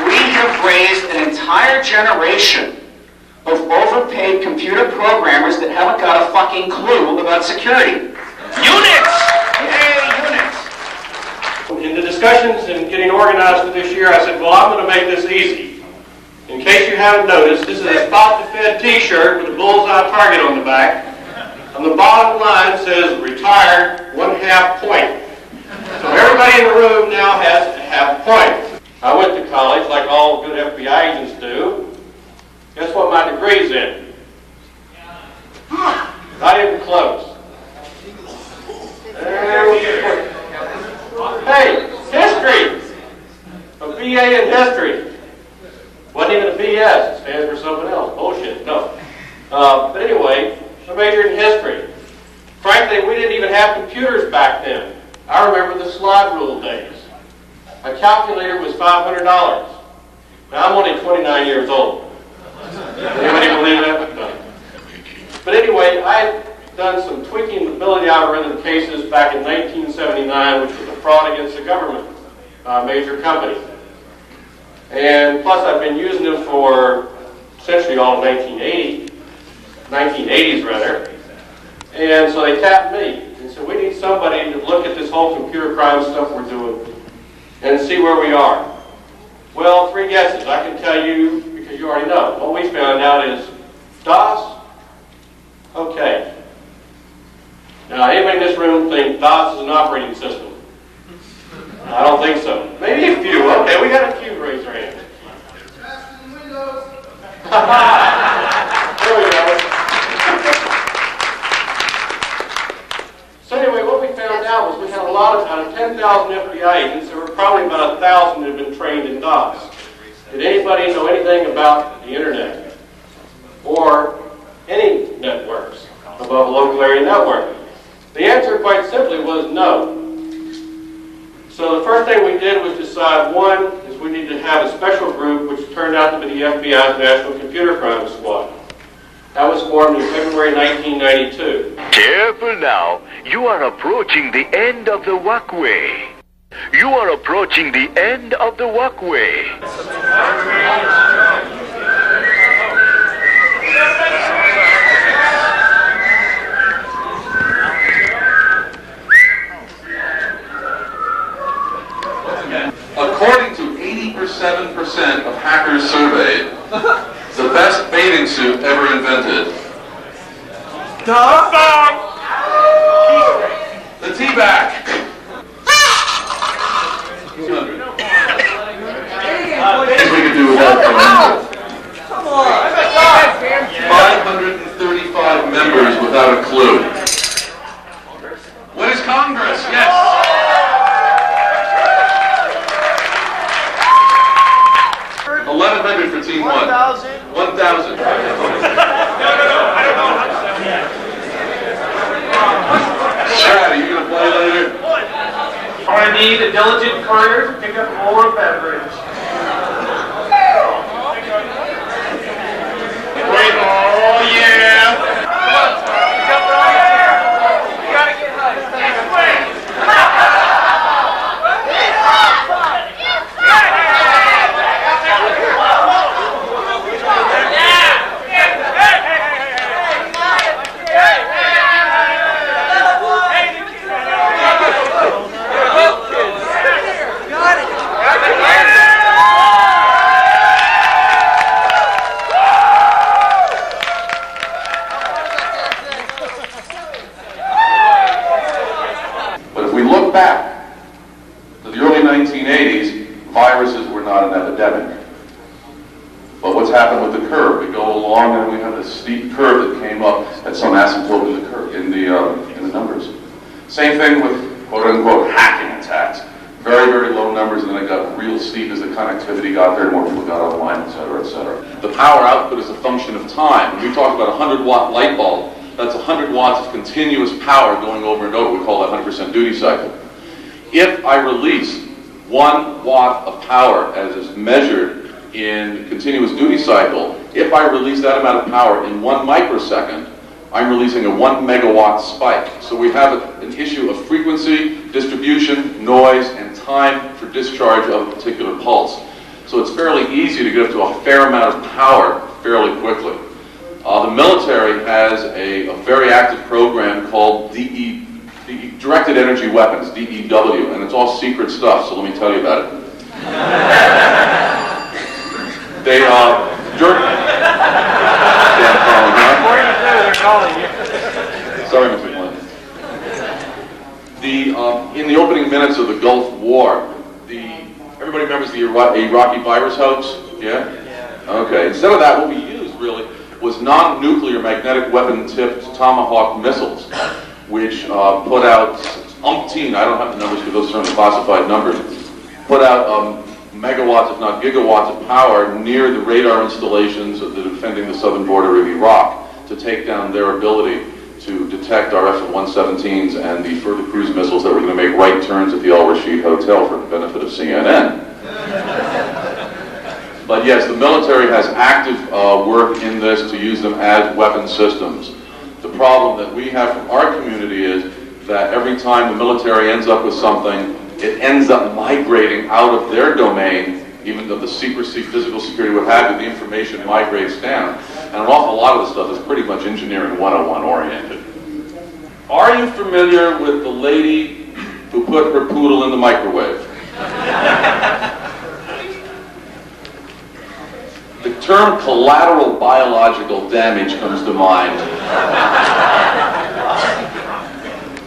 We have raised an entire generation of overpaid computer programmers that haven't got a fucking clue about security. Unix! Yay, Unix! In the discussions and getting organized for this year, I said, well, I'm going to make this easy. In case you haven't noticed, this is a Spot the Fed t-shirt with a bullseye target on the back. On the bottom line says, retired, 1/2 point. So everybody in the room now has a half point. I went to college like all good FBI agents do. Guess what my degree's in? Not even close. Hey, history! A BA in history. Wasn't even a BS. It stands for something else. Bullshit. No. But anyway, I majored in history. Frankly, we didn't even have computers back then. I remember the slide rule days. A calculator was $500. Now I'm only 29 years old. Anybody believe that? No. But anyway, I had done some tweaking ability algorithm cases back in 1979, which was a fraud against the government, a major company. And plus I've been using them for essentially all of 1980s rather. And so they tapped me and said, we need somebody to look at this whole computer crime stuff we're doing and see where we are. Well, 3 guesses. I can tell you, because you already know. What we found out is DOS, okay. Now, anybody in this room think DOS is an operating system? I don't think so. Maybe a few. Okay, we got a few. Raise your hand. There we go. So anyway, what we found out was we had a lot of, out of 10,000 FBI agents, there were probably about 1,000 that had been trained in DOS. Did anybody know anything about the internet? Or any networks above a local area network? The answer, quite simply, was no. So the first thing we did was decide, one, is we need to have a special group, which turned out to be the FBI's National Computer Crime Squad. That was formed in February 1992. Careful now. You are approaching the end of the walkway. You are approaching the end of the walkway. According to 87% of hackers surveyed, the best bathing suit ever invented. The tea bag. 200. Things we could do without them. Come on. 535 members without a clue. What is Congress? Yes. 1,100 for team 1. 1,000. Chad, are you going to play later? I need a diligent courier to pick up more beverage. Oh, yeah. Come on, jump right here. You got to get high. look back to the early 1980s, viruses were not an epidemic. But what's happened with the curve? We go along and we have this steep curve that came up at some asymptote in the curve, in the numbers. Same thing with quote-unquote hacking attacks. Very, very low numbers, and then it got real steep as the connectivity got there, more people got online, et cetera, et cetera. The power output is a function of time. When we talk about a 100-watt light bulb, that's 100 watts of continuous power going over and over. We call that 100% duty cycle. If I release 1 watt of power as is measured in continuous duty cycle, if I release that amount of power in 1 microsecond, I'm releasing a 1 megawatt spike. So we have an issue of frequency, distribution, noise, and time for discharge of a particular pulse. So it's fairly easy to get up to a fair amount of power fairly quickly. The military has a very active program called Directed Energy Weapons, DEW, and it's all secret stuff, so let me tell you about it. They, Sorry, Mr. Glenn. In the opening minutes of the Gulf War, everybody remembers the Iraqi virus hoax? Yeah? Okay. Instead of that, what we used really was non-nuclear magnetic weapon-tipped Tomahawk missiles, which put out umpteen, I don't have the numbers because those are only classified numbers, put out megawatts, if not gigawatts of power near the radar installations that are defending the southern border of Iraq to take down their ability to detect our F-117s and the further cruise missiles that were going to make right turns at the Al Rashid Hotel for the benefit of CNN. But yes, the military has active work in this to use them as weapon systems. The problem that we have from our community is that every time the military ends up with something, it ends up migrating out of their domain, even though the secrecy, physical security, what have you, the information migrates down. And an awful lot of the stuff is pretty much engineering 101 oriented. Are you familiar with the lady who put her poodle in the microwave? The term collateral biological damage comes to mind.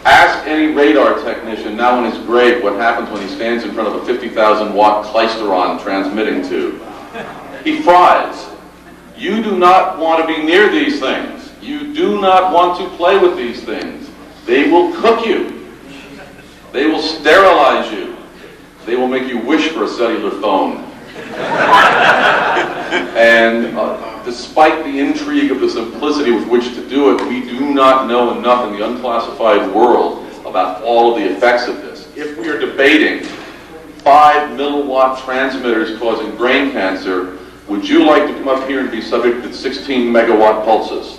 Ask any radar technician now in his grave what happens when he stands in front of a 50,000 watt Klysteron transmitting tube. He fries. You do not want to be near these things. You do not want to play with these things. They will cook you. They will sterilize you. They will make you wish for a cellular phone. And despite the intrigue of the simplicity with which to do it, we do not know enough in the unclassified world about all of the effects of this. If we are debating 5 milliwatt transmitters causing brain cancer, would you like to come up here and be subject to 16 megawatt pulses?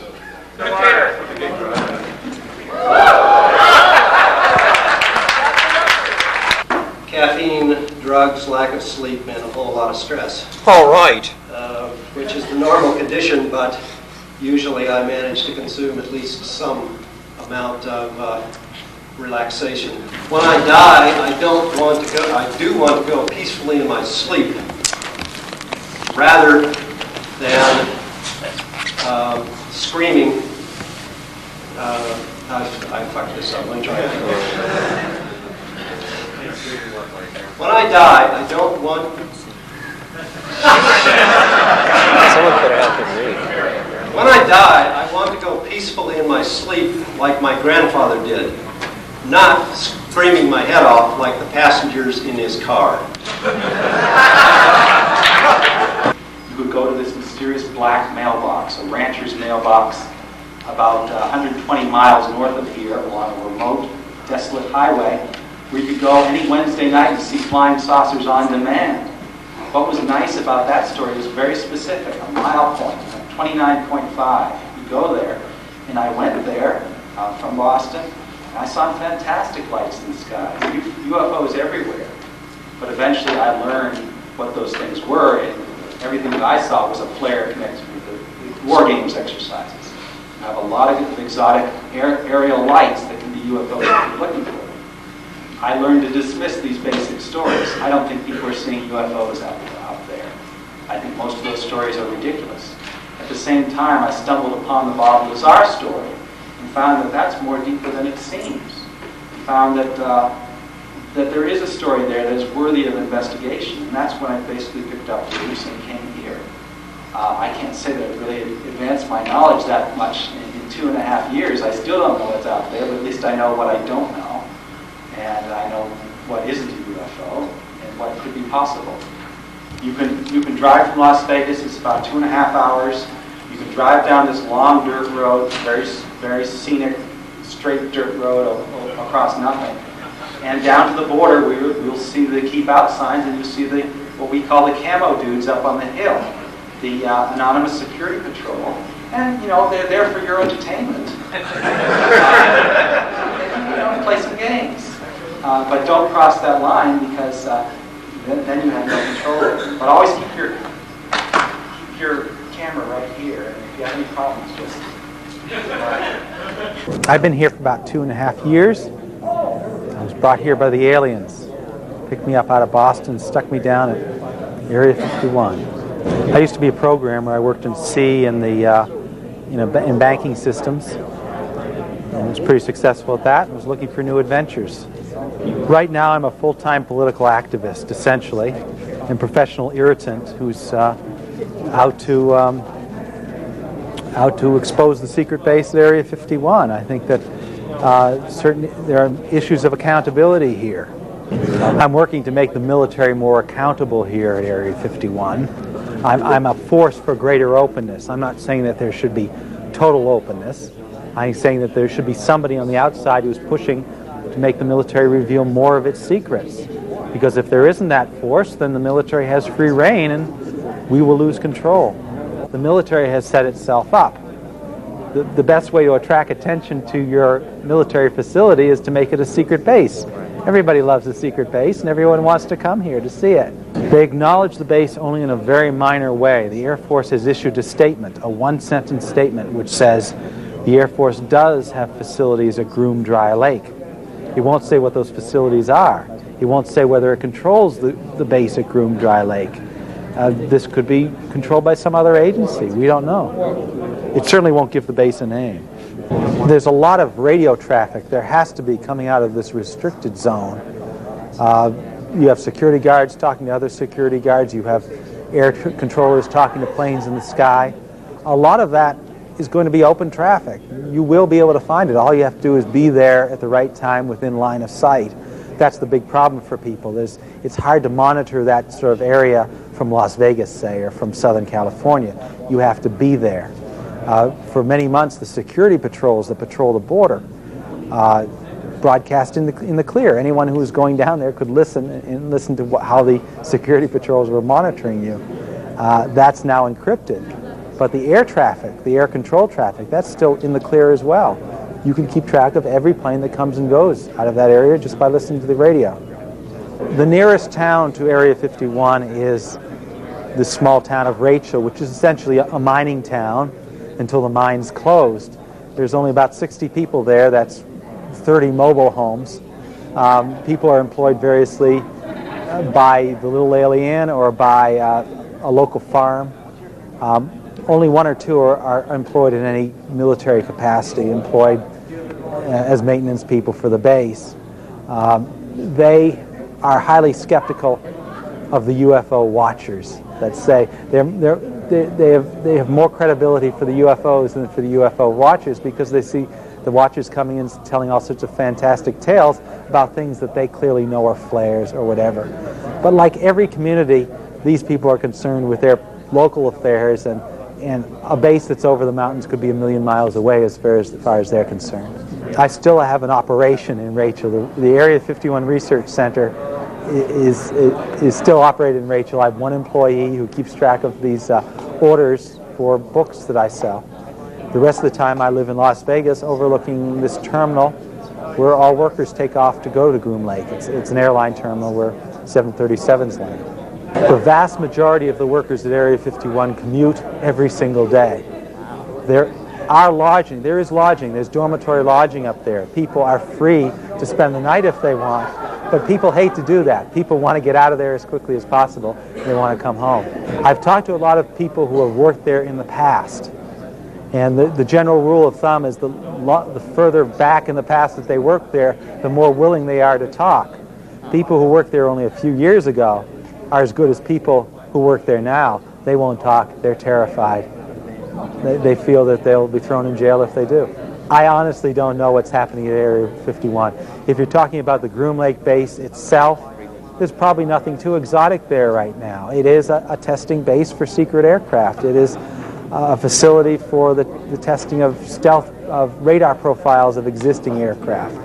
Caffeine, drugs, lack of sleep, and a whole lot of stress. All right. Which is the normal condition, but usually I manage to consume at least some amount of relaxation. When I die, I do want to go peacefully in my sleep, rather than screaming. I fucked this up. Let me try it. When I die, I don't want... Someone could have helped read. When I die, I want to go peacefully in my sleep like my grandfather did, not screaming my head off like the passengers in his car. You would go to this mysterious black mailbox, a rancher's mailbox, about 120 miles north of here along a remote, desolate highway, where you could go any Wednesday night and see flying saucers on demand. What was nice about that story was very specific, a mile point, 29.5. You go there, and I went there from Boston, and I saw fantastic lights in the sky, UFOs everywhere. But eventually I learned what those things were, and everything that I saw was a flare connected with the war games exercises. I have a lot of exotic aerial lights that can be UFOs that you're looking for. I learned to dismiss these basic stories. I don't think people are seeing UFOs out there. I think most of those stories are ridiculous. At the same time, I stumbled upon the Bob Lazar story and found that that's more deeper than it seems. And found that that there is a story there that is worthy of investigation, and that's when I basically picked up the news and came here. I can't say that it really advanced my knowledge that much in 2.5 years. I still don't know what's out there, but at least I know what I don't know, and I know what isn't a UFO and what could be possible. You can drive from Las Vegas. It's about 2.5 hours. You can drive down this long dirt road, very scenic, straight dirt road across nothing. And down to the border, we'll see the keep out signs, and you'll see what we call the camo dudes up on the hill, the anonymous security patrol. And, you know, they're there for your entertainment. Play some games. But don't cross that line, because then you have no control. But always keep your camera right here. And if you have any problems, just... I've been here for about 2.5 years. I was brought here by the aliens. Picked me up out of Boston, stuck me down at Area 51. I used to be a programmer. I worked in C and in banking systems. And was pretty successful at that. I was looking for new adventures. Right now I'm a full-time political activist, essentially, and professional irritant who's out to expose the secret base at Area 51. I think that there are issues of accountability here. I'm working to make the military more accountable here at Area 51. I'm a force for greater openness. I'm not saying that there should be total openness. I'm saying that there should be somebody on the outside who's pushing to make the military reveal more of its secrets. Because if there isn't that force, then the military has free rein and we will lose control. The military has set itself up. The best way to attract attention to your military facility is to make it a secret base. Everybody loves a secret base, and everyone wants to come here to see it. They acknowledge the base only in a very minor way. The Air Force has issued a statement, a one-sentence statement, which says the Air Force does have facilities at Groom Dry Lake. It won't say what those facilities are. It won't say whether it controls the base at Groom Dry Lake. This could be controlled by some other agency. We don't know. It certainly won't give the base a name. There's a lot of radio traffic. There has to be coming out of this restricted zone. You have security guards talking to other security guards. You have air controllers talking to planes in the sky. A lot of that is going to be open traffic. You will be able to find it. All you have to do is be there at the right time within line of sight. That's the big problem for people. It's hard to monitor that sort of area from Las Vegas, say, or from Southern California. You have to be there. For many months, the security patrols that patrol the border broadcast in the clear. Anyone who was going down there could listen to how the security patrols were monitoring you. That's now encrypted. But the air traffic, the air control traffic, that's still in the clear as well. You can keep track of every plane that comes and goes out of that area just by listening to the radio. The nearest town to Area 51 is the small town of Rachel, which is essentially a mining town until the mines closed. There's only about 60 people there. That's 30 mobile homes. People are employed variously by the little alien or by a local farm. Only 1 or 2 are employed in any military capacity, employed as maintenance people for the base. They are highly skeptical of the UFO watchers. Let's say they have more credibility for the UFOs than for the UFO watchers, because they see the watchers coming in telling all sorts of fantastic tales about things that they clearly know are flares or whatever. But like every community, these people are concerned with their local affairs, and a base that's over the mountains could be 1,000,000 miles away as far as they're concerned. I still have an operation in Rachel. The Area 51 Research Center is still operated in Rachel. I have 1 employee who keeps track of these orders for books that I sell. The rest of the time I live in Las Vegas, overlooking this terminal where all workers take off to go to Groom Lake. It's an airline terminal where 737s land. The vast majority of the workers at Area 51 commute every single day. There are lodging. There is lodging. There's dormitory lodging up there. People are free to spend the night if they want, but people hate to do that. People want to get out of there as quickly as possible. They want to come home. I've talked to a lot of people who have worked there in the past, and the general rule of thumb is the further back in the past that they worked there, the more willing they are to talk. People who worked there only a few years ago are as good as people who work there now. They won't talk. They're terrified. They feel that they'll be thrown in jail if they do. I honestly don't know what's happening at Area 51. If you're talking about the Groom Lake base itself, there's probably nothing too exotic there right now. It is a testing base for secret aircraft. It is a facility for the testing of stealth, of radar profiles of existing aircraft.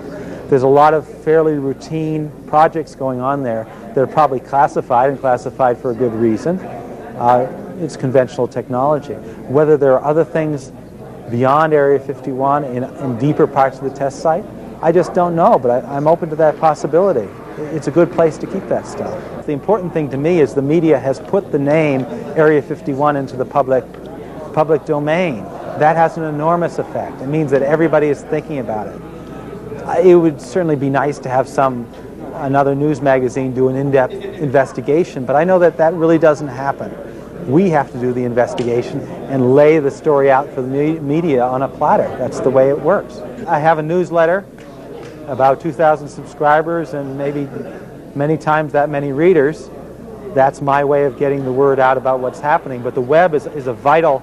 There's a lot of fairly routine projects going on there that are probably classified, and classified for a good reason. It's conventional technology. Whether there are other things beyond Area 51 in deeper parts of the test site, I just don't know, but I'm open to that possibility. It's a good place to keep that stuff. The important thing to me is the media has put the name Area 51 into the public domain. That has an enormous effect. It means that everybody is thinking about it. It would certainly be nice to have another news magazine do an in-depth investigation, but I know that that really doesn't happen. We have to do the investigation and lay the story out for the media on a platter. That's the way it works. I have a newsletter, about 2,000 subscribers and maybe many times that many readers. That's my way of getting the word out about what's happening. But the web is a vital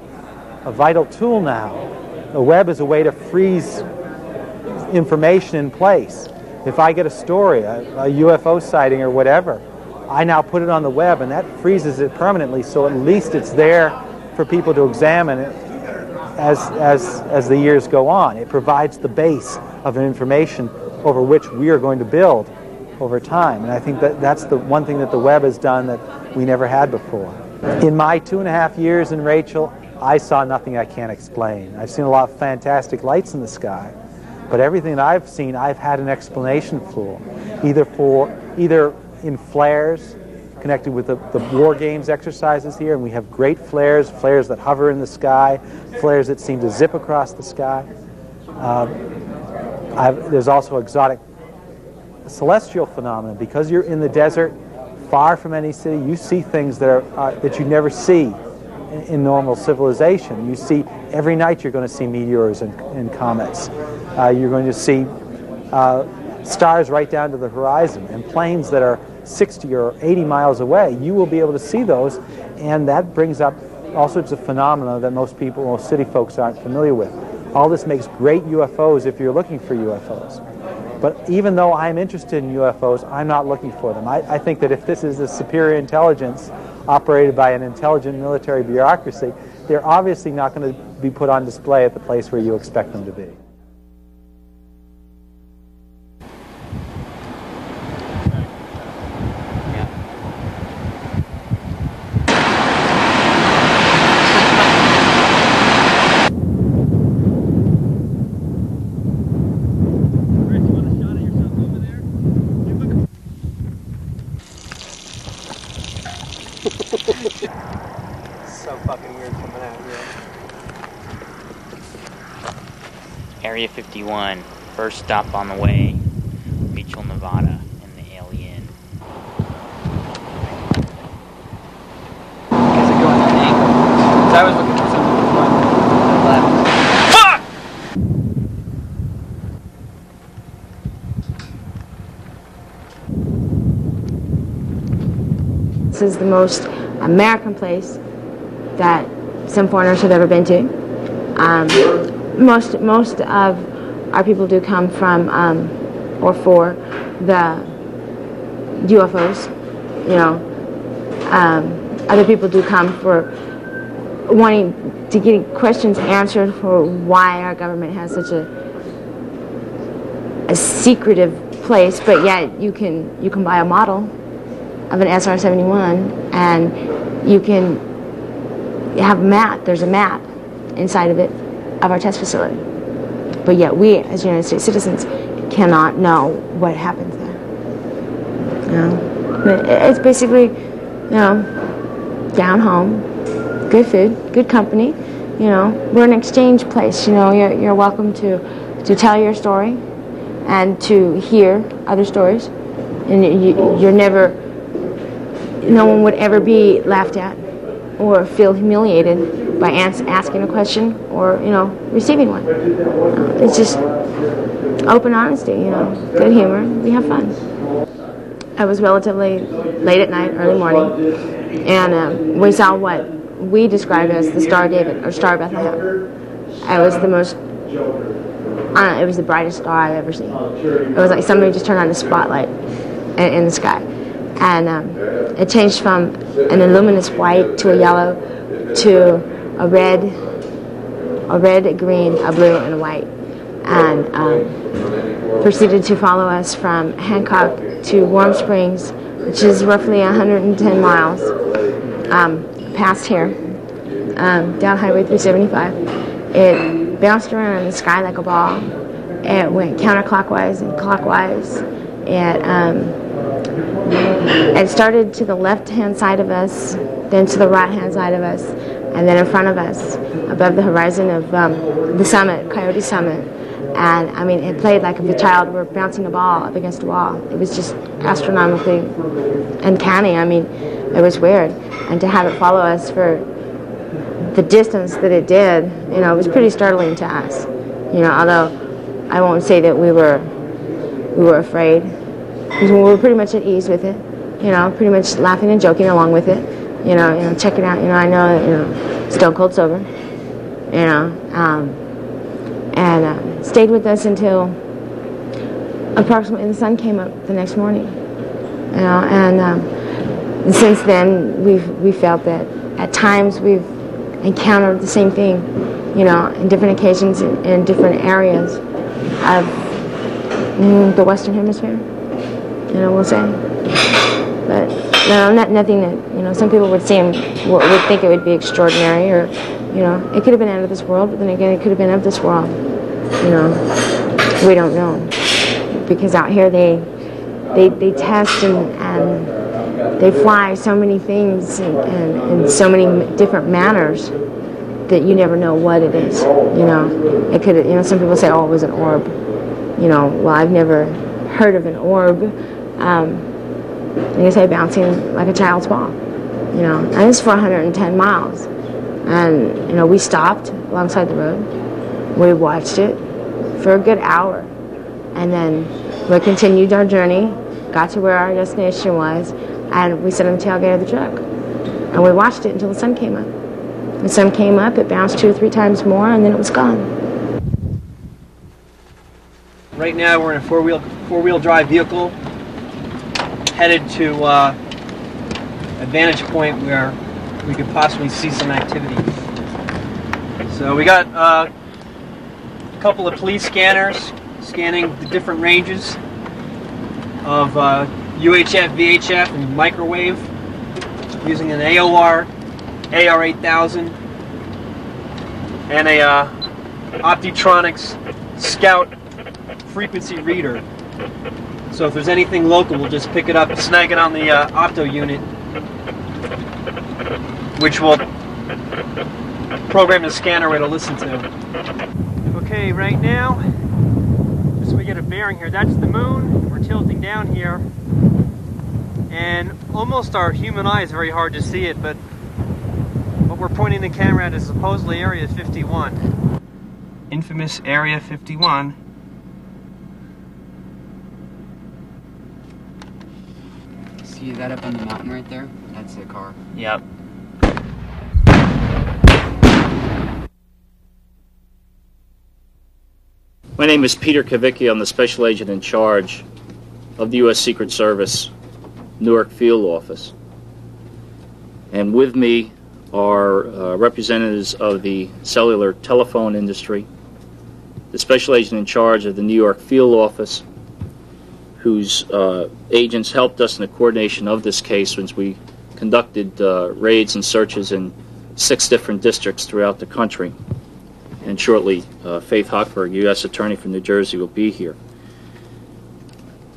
tool now. The web is a way to freeze information in place. If I get a story, a UFO sighting or whatever, I now put it on the web, and that freezes it permanently, so at least it's there for people to examine it as the years go on. It provides the base of information over which we are going to build over time, and I think that's the one thing that the web has done that we never had before. In my 2.5 years in Rachel, I saw nothing I can't explain. I've seen a lot of fantastic lights in the sky, but everything that I've seen, I've had an explanation for, either in flares connected with the war games exercises here, and we have great flares that hover in the sky, flares that seem to zip across the sky. There's also exotic celestial phenomena. Because you're in the desert, far from any city, you see things that you never see in normal civilization. You see, every night you're going to see meteors and comets. You're going to see stars right down to the horizon, and planes that are 60 or 80 miles away. You will be able to see those, and that brings up all sorts of phenomena that most city folks aren't familiar with. All this makes great UFOs if you're looking for UFOs. But even though I'm interested in UFOs, I'm not looking for them. I think that if this is a superior intelligence operated by an intelligent military bureaucracy, they're obviously not going to be put on display at the place where you expect them to be. So fucking weird coming out here. Area 51, first stop on the way, Rachel, Nevada, and the alien. Because they're going on the angle. So I was looking for something to front and left. This is the most American place that some foreigners have ever been to. Most of our people do come from or for the UFOs. You know, other people do come for wanting to get questions answered for why our government has such a secretive place, but yet you can buy a model of an SR-71 and you can have a map. There's a map inside of it of our test facility, but yet we as United States citizens cannot know what happens there. You know, it's basically, you know, down home, good food, good company. You know, we're an exchange place. You know, you're welcome to tell your story and to hear other stories, and you're never. No one would ever be laughed at or feel humiliated by asking a question or, you know, receiving one. It's just open honesty, you know, good humor. We have fun. It was relatively late at night, early morning, and we saw what we describe as the Star of David, or Star of Bethlehem. It was the most, it was the brightest star I've ever seen. It was like somebody just turned on the spotlight in the sky. And it changed from an luminous white to a yellow to a red, a green, a blue, and a white. And proceeded to follow us from Hancock to Warm Springs, which is roughly 110 miles past here, down Highway 375. It bounced around in the sky like a ball. It went counterclockwise and clockwise. It started to the left-hand side of us, then to the right-hand side of us, and then in front of us, above the horizon of the summit, Coyote Summit. And I mean, it played like if a child were bouncing a ball up against a wall. It was just astronomically uncanny. I mean, it was weird. And to have it follow us for the distance that it did, you know, it was pretty startling to us. You know, although I won't say that we were afraid, because we were pretty much at ease with it. You know, pretty much laughing and joking along with it. You know, check it out. You know, I know that, you know, stone cold sober. You know, and stayed with us until approximately the sun came up the next morning. You know, and since then we felt that at times we've encountered the same thing, you know, in different occasions in different areas of the Western Hemisphere. You know, we'll say, but no, nothing that, you know, some people would think it would be extraordinary, or, you know, it could have been out of this world, but then again, it could have been of this world. You know, we don't know, because out here they test and they fly so many things in so many different manners that you never know what it is. You know, it could, you know, some people say, oh, it was an orb. You know, well, I've never heard of an orb. Like I say, bouncing like a child's ball. You know, and it's 410 miles, and you know, we stopped alongside the road. We watched it for a good hour, and then we continued our journey, got to where our destination was, and we sat on the tailgate of the truck, and we watched it until the sun came up. The sun came up, it bounced 2 or 3 times more, and then it was gone. Right now we're in a four-wheel drive vehicle headed to a vantage point where we could possibly see some activity. So we got a couple of police scanners scanning the different ranges of UHF, VHF, and microwave using an AOR, AR8000, and a Optitronics Scout frequency reader. So if there's anything local, we'll just pick it up and snag it on the opto unit, which will program the scanner it'll listen to. Okay, right now, just so we get a bearing here, that's the moon. We're tilting down here, and almost our human eye is very hard to see it, but what we're pointing the camera at is supposedly Area 51. Infamous Area 51. See that up on the mountain right there? That's the car. Yep. My name is Peter Kavicki. I'm the special agent in charge of the U.S. Secret Service Newark Field Office. And with me are representatives of the cellular telephone industry, the special agent in charge of the New York Field Office, whose agents helped us in the coordination of this case since we conducted raids and searches in 6 different districts throughout the country. And shortly, Faith Hochberg, U.S. Attorney from New Jersey, will be here.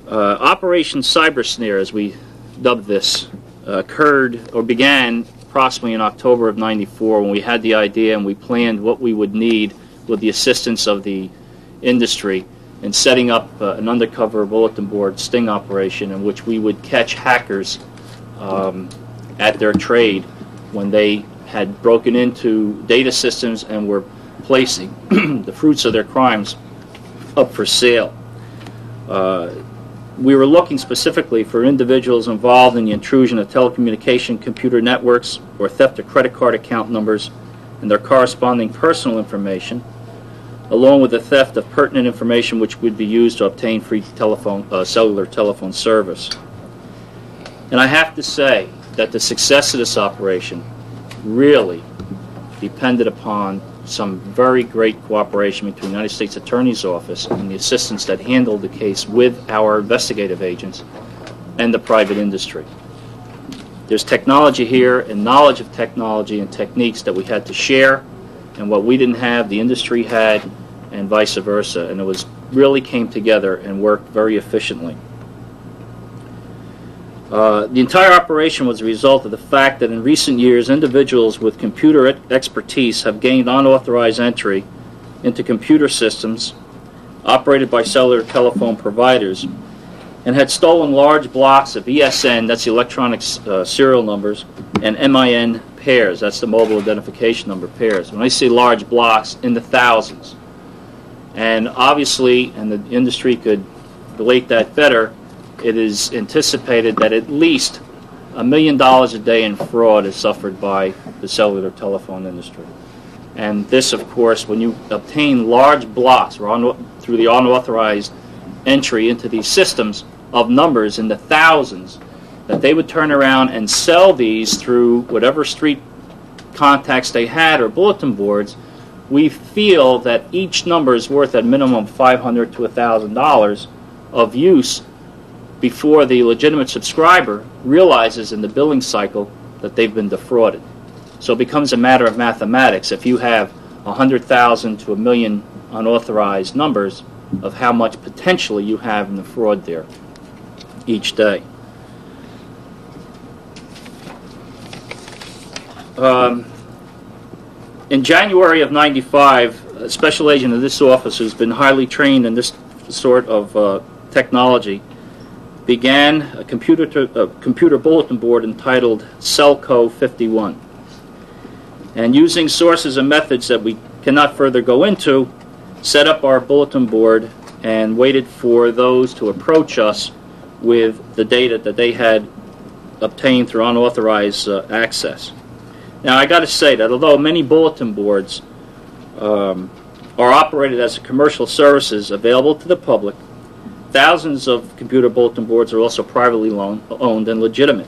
Operation Cyber Snare, as we dubbed this, occurred or began approximately in October of '94, when we had the idea and we planned what we would need with the assistance of the industry in setting up an undercover bulletin board sting operation in which we would catch hackers at their trade when they had broken into data systems and were placing the fruits of their crimes up for sale. we were looking specifically for individuals involved in the intrusion of telecommunication computer networks or theft of credit card account numbers and their corresponding personal information, along with the theft of pertinent information which would be used to obtain free cellular telephone service. And I have to say that the success of this operation really depended upon some very great cooperation between the United States Attorney's Office and the assistants that handled the case with our investigative agents and the private industry. There's technology here and knowledge of technology and techniques that we had to share, and what we didn't have, the industry had, and vice versa. And it really came together and worked very efficiently. The entire operation was a result of the fact that in recent years, individuals with computer expertise have gained unauthorized entry into computer systems operated by cellular telephone providers and had stolen large blocks of ESN, that's the electronic serial numbers, and MIN pairs, that's the mobile identification number pairs. When I say large blocks, in the thousands. And obviously, and the industry could relate that better, it is anticipated that at least $1 million a day in fraud is suffered by the cellular telephone industry. And this, of course, when you obtain large blocks through the unauthorized entry into these systems of numbers in the thousands, that they would turn around and sell these through whatever street contacts they had or bulletin boards, we feel that each number is worth at minimum $500 to $1,000 of use before the legitimate subscriber realizes in the billing cycle that they've been defrauded. So it becomes a matter of mathematics. If you have 100,000 to 1 million unauthorized numbers, of how much potentially you have in the fraud there each day. In January of '95, a special agent of this office who's been highly trained in this sort of technology began a computer bulletin board entitled Celco 51. And using sources and methods that we cannot further go into, set up our bulletin board and waited for those to approach us with the data that they had obtained through unauthorized access. Now, I got to say that although many bulletin boards are operated as commercial services available to the public, thousands of computer bulletin boards are also privately owned and legitimate.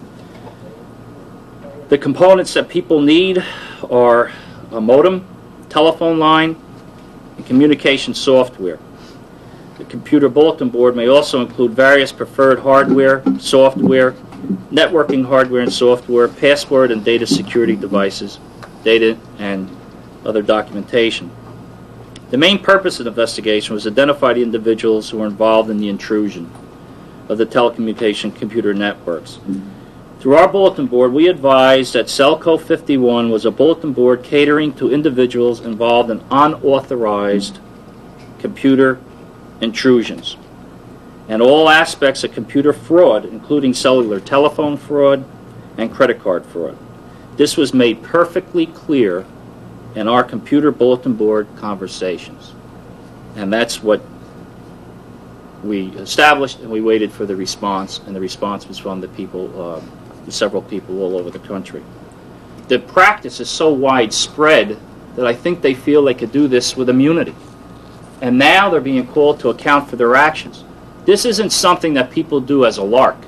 The components that people need are a modem, telephone line, and communication software. The computer bulletin board may also include various preferred hardware, software, networking hardware and software, password and data security devices, data and other documentation. The main purpose of the investigation was to identify the individuals who were involved in the intrusion of the telecommunication computer networks. Through our bulletin board, we advised that Celco 51 was a bulletin board catering to individuals involved in unauthorized computer intrusions and all aspects of computer fraud, including cellular telephone fraud and credit card fraud. This was made perfectly clear in our computer bulletin board conversations. And that's what we established, and we waited for the response, and the response was from the people, several people all over the country. The practice is so widespread that I think they feel they could do this with immunity. And now they're being called to account for their actions. This isn't something that people do as a lark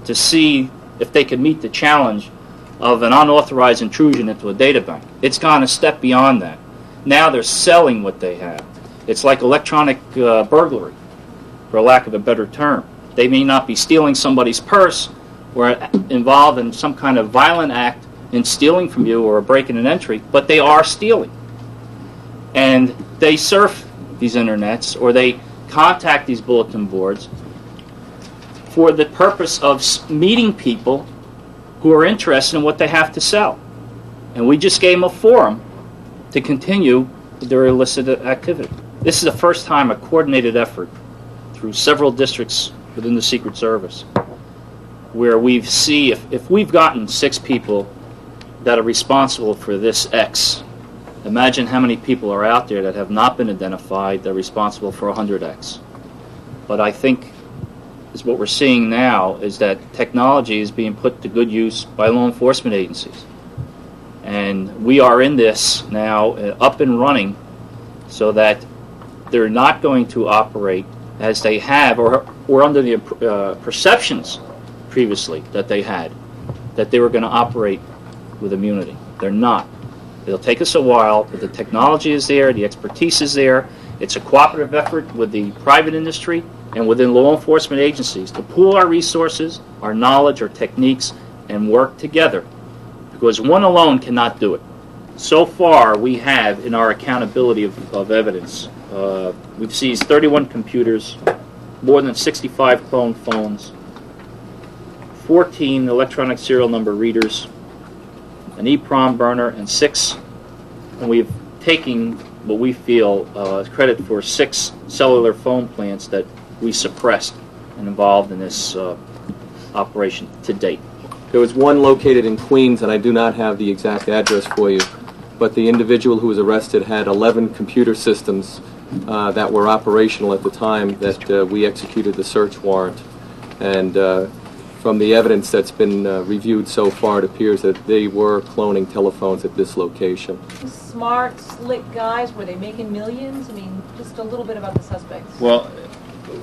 to see if they can meet the challenge of an unauthorized intrusion into a data bank. It's gone a step beyond that. Now they're selling what they have. It's like electronic burglary, for lack of a better term. They may not be stealing somebody's purse or involved in some kind of violent act in stealing from you or breaking an entry, but they are stealing. And they surf these internets or they contact these bulletin boards for the purpose of meeting people who are interested in what they have to sell. And we just gave them a forum to continue their illicit activity. This is the first time a coordinated effort through several districts within the Secret Service where we see if we've gotten 6 people that are responsible for this X, imagine how many people are out there that have not been identified that are responsible for 100X. But I think is what we're seeing now is that technology is being put to good use by law enforcement agencies. And we are in this now up and running so that they're not going to operate as they have or under the perceptions previously that they had, that they were going to operate with immunity. They're not. It'll take us a while, but the technology is there, the expertise is there. It's a cooperative effort with the private industry and within law enforcement agencies to pool our resources, our knowledge, our techniques, and work together, because one alone cannot do it. So far, we have, in our accountability of evidence, we've seized 31 computers, more than 65 cloned phones, 14 electronic serial number readers, an EEPROM burner, and we've taken what we feel is credit for 6 cellular phone plants that we suppressed and involved in this operation to date. There was one located in Queens, and I do not have the exact address for you, but the individual who was arrested had 11 computer systems that were operational at the time that we executed the search warrant. And from the evidence that's been reviewed so far, it appears that they were cloning telephones at this location. Smart, slick guys, were they making millions? I mean, just a little bit about the suspects. Well,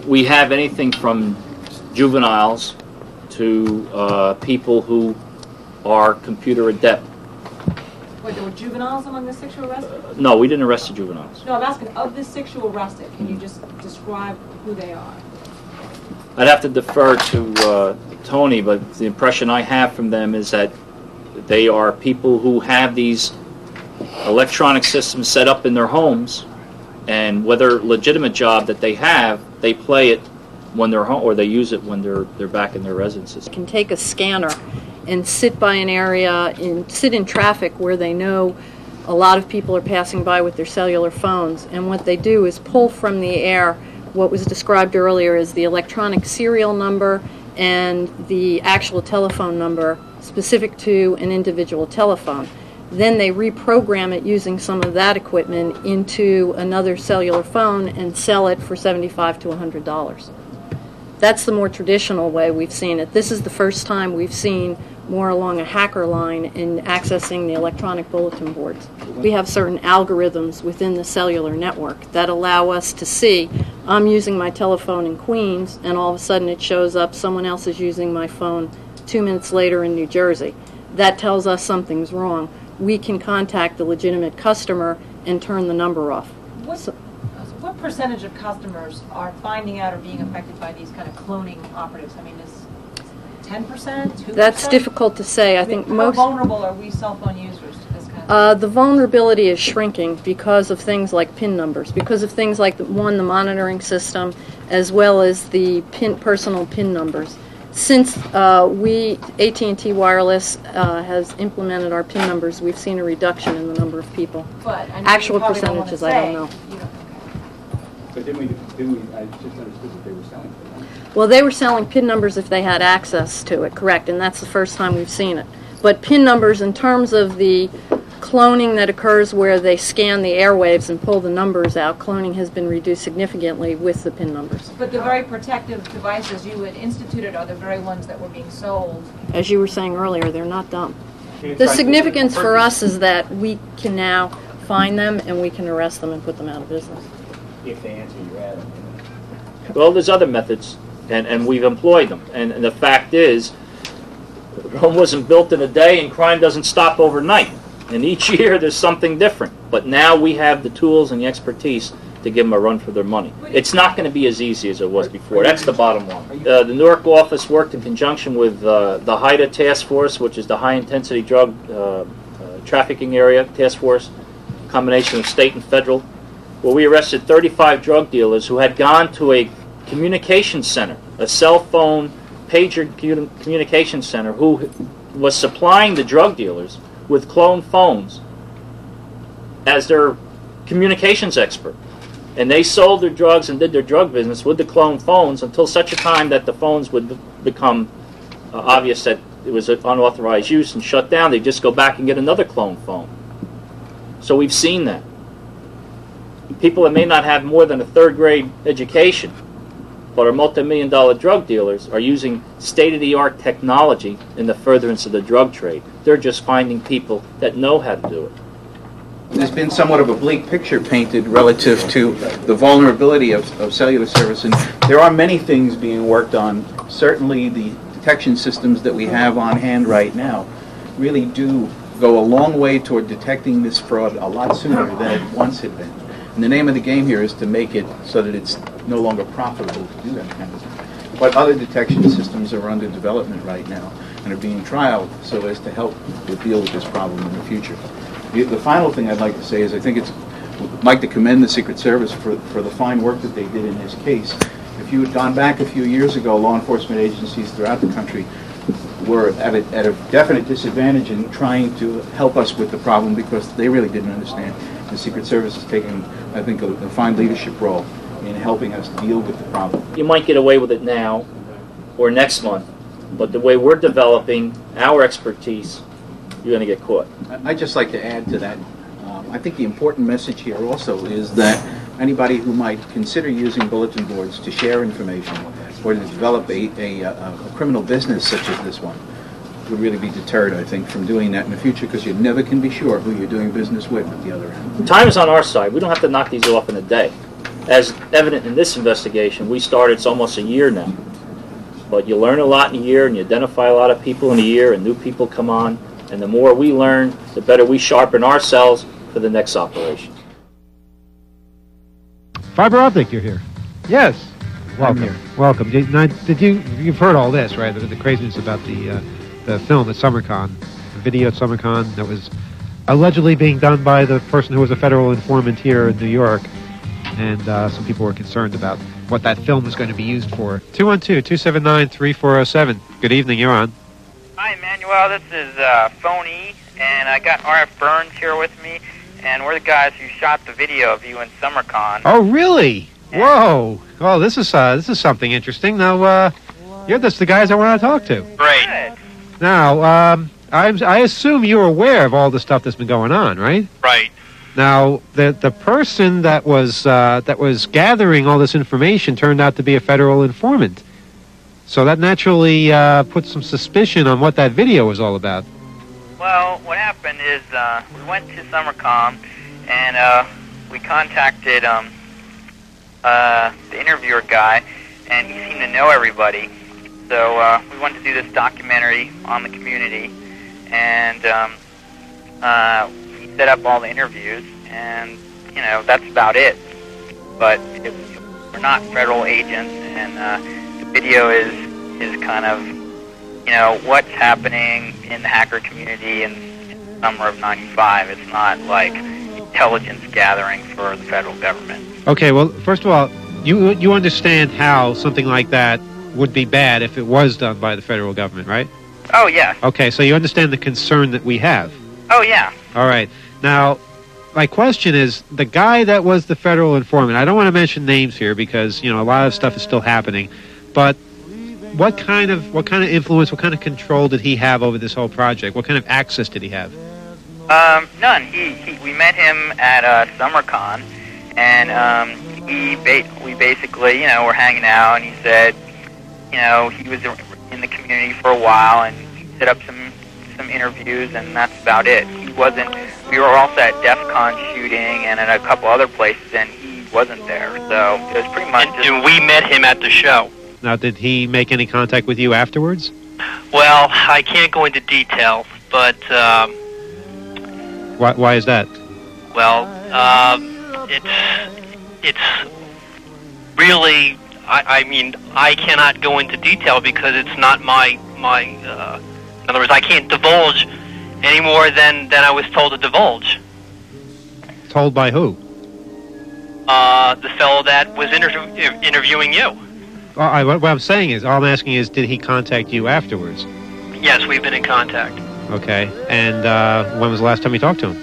we have anything from juveniles to people who are computer adept. Wait, there were juveniles among the 6 you arrested? No, we didn't arrest the juveniles. No, I'm asking, of the 6 you arrested, can you just describe who they are? I'd have to defer to Tony, but the impression I have from them is that they are people who have these electronic systems set up in their homes, and whether legitimate job that they have, they play it when they're home, or they use it when they're back in their residences. Can take a scanner and sit by an area and sit in traffic where they know a lot of people are passing by with their cellular phones, and what they do is pull from the air what was described earlier as the electronic serial number and the actual telephone number specific to an individual telephone. Then they reprogram it using some of that equipment into another cellular phone and sell it for $75 to $100. That's the more traditional way we've seen it. This is the first time we've seen more along a hacker line in accessing the electronic bulletin boards. We have certain algorithms within the cellular network that allow us to see, I'm using my telephone in Queens, and all of a sudden it shows up someone else is using my phone 2 minutes later in New Jersey. That tells us something's wrong. We can contact the legitimate customer and turn the number off. What percentage of customers are finding out or being affected by these kind of cloning operatives? I mean, is 10%, 2%? That's difficult to say. I think most. How vulnerable are we cell phone users to this kind of The vulnerability is shrinking because of things like PIN numbers, because of things like, the monitoring system, as well as the personal PIN numbers. Since AT&T Wireless has implemented our PIN numbers, we've seen a reduction in the number of people. But I know actual you percentages, I don't know. But didn't we, I just understood that they were selling them. Well, they were selling PIN numbers if they had access to it, correct, and that's the first time we've seen it. But PIN numbers, in terms of the cloning that occurs where they scan the airwaves and pull the numbers out, cloning has been reduced significantly with the PIN numbers. But the very protective devices you had instituted are the very ones that were being sold. As you were saying earlier, they're not dumb. The significance for us is that we can now find them and we can arrest them and put them out of business. If they answer your ad. Well, there's other methods, and we've employed them. And the fact is, Rome wasn't built in a day, and crime doesn't stop overnight. And each year there's something different. But now we have the tools and the expertise to give them a run for their money. It's not going to be as easy as it was before. That's the bottom line. The Newark office worked in conjunction with the HIDTA task force, which is the high intensity drug trafficking area task force, combination of state and federal, where we arrested 35 drug dealers who had gone to a communication center, a cell phone pager communication center, who was supplying the drug dealers with cloned phones as their communications expert. And they sold their drugs and did their drug business with the cloned phones until such a time that the phones would become obvious that it was unauthorized use and shut down. They'd just go back and get another cloned phone. So we've seen that. People that may not have more than a third grade education But our multi-million-dollar drug dealers are using state-of-the-art technology in the furtherance of the drug trade. They're just finding people that know how to do it. There's been somewhat of a bleak picture painted relative to the vulnerability of cellular service, and there are many things being worked on. Certainly the detection systems that we have on hand right now really do go a long way toward detecting this fraud a lot sooner than it once had been. And the name of the game here is to make it so that it's no longer profitable to do that kind of thing. But other detection systems are under development right now and are being trialed so as to help to deal with this problem in the future. The final thing I'd like to say is I think I'd like to commend the Secret Service for the fine work that they did in this case. If you had gone back a few years ago, law enforcement agencies throughout the country were at a definite disadvantage in trying to help us with the problem because they really didn't understand. The Secret Service is taking, I think, a fine leadership role in helping us deal with the problem. You might get away with it now or next month, but the way we're developing our expertise, you're going to get caught. I'd just like to add to that. I think the important message here also is that anybody who might consider using bulletin boards to share information or to develop a criminal business such as this one would really be deterred, I think, from doing that in the future because you never can be sure who you're doing business with at the other end. Time is on our side. We don't have to knock these off in a day. As evident in this investigation, we started, it's almost a year now. But you learn a lot in a year and you identify a lot of people in a year and new people come on. And the more we learn, the better we sharpen ourselves for the next operation. Fiber optic, you're here. Yes. Welcome. Welcome. You've heard all this, right? The craziness about the film at SummerCon, the video at SummerCon that was allegedly being done by the person who was a federal informant here in New York. And some people were concerned about what that film was going to be used for. 212-279-3407. Good evening, you're on. Hi, Emmanuel. This is Phon-E, and I got R.F. Burns here with me, and we're the guys who shot the video of you in SummerCon. Oh, really? Whoa. Oh, this is something interesting. Now, you're just the guys I want to talk to. Great. Now, I assume you're aware of all the stuff that's been going on, right? Right. Now, the person that was gathering all this information turned out to be a federal informant. So that naturally puts some suspicion on what that video was all about. Well, what happened is we went to SummerCon, and we contacted the interviewer guy, and he seemed to know everybody. So we wanted to do this documentary on the community, and he set up all the interviews, and, you know, that's about it. But we're not federal agents, and the video is kind of, you know, what's happening in the hacker community in the summer of '95. It's not like intelligence gathering for the federal government. Okay, well, first of all, you understand how something like that would be bad if it was done by the federal government, right? Oh, yeah. Okay, so you understand the concern that we have. Oh, yeah. All right. Now, my question is, the guy that was the federal informant, I don't want to mention names here because, you know, a lot of stuff is still happening, but what kind of influence, what kind of control did he have over this whole project? What kind of access did he have? None. We met him at SummerCon, and we basically, you know, were hanging out, and he said, you know, he was in the community for a while, and he set up some interviews, and that's about it. He wasn't. We were also at DEF CON shooting, and at a couple other places, and he wasn't there. So it was pretty much. And we met him at the show. Now, did he make any contact with you afterwards? Well, I can't go into detail, but why is that? Well, it's really. I mean, I cannot go into detail because it's not my. In other words, I can't divulge any more than I was told to divulge. Told by who? The fellow that was interviewing you. What I'm saying is, all I'm asking is, did he contact you afterwards? Yes, we've been in contact. Okay, and when was the last time you talked to him?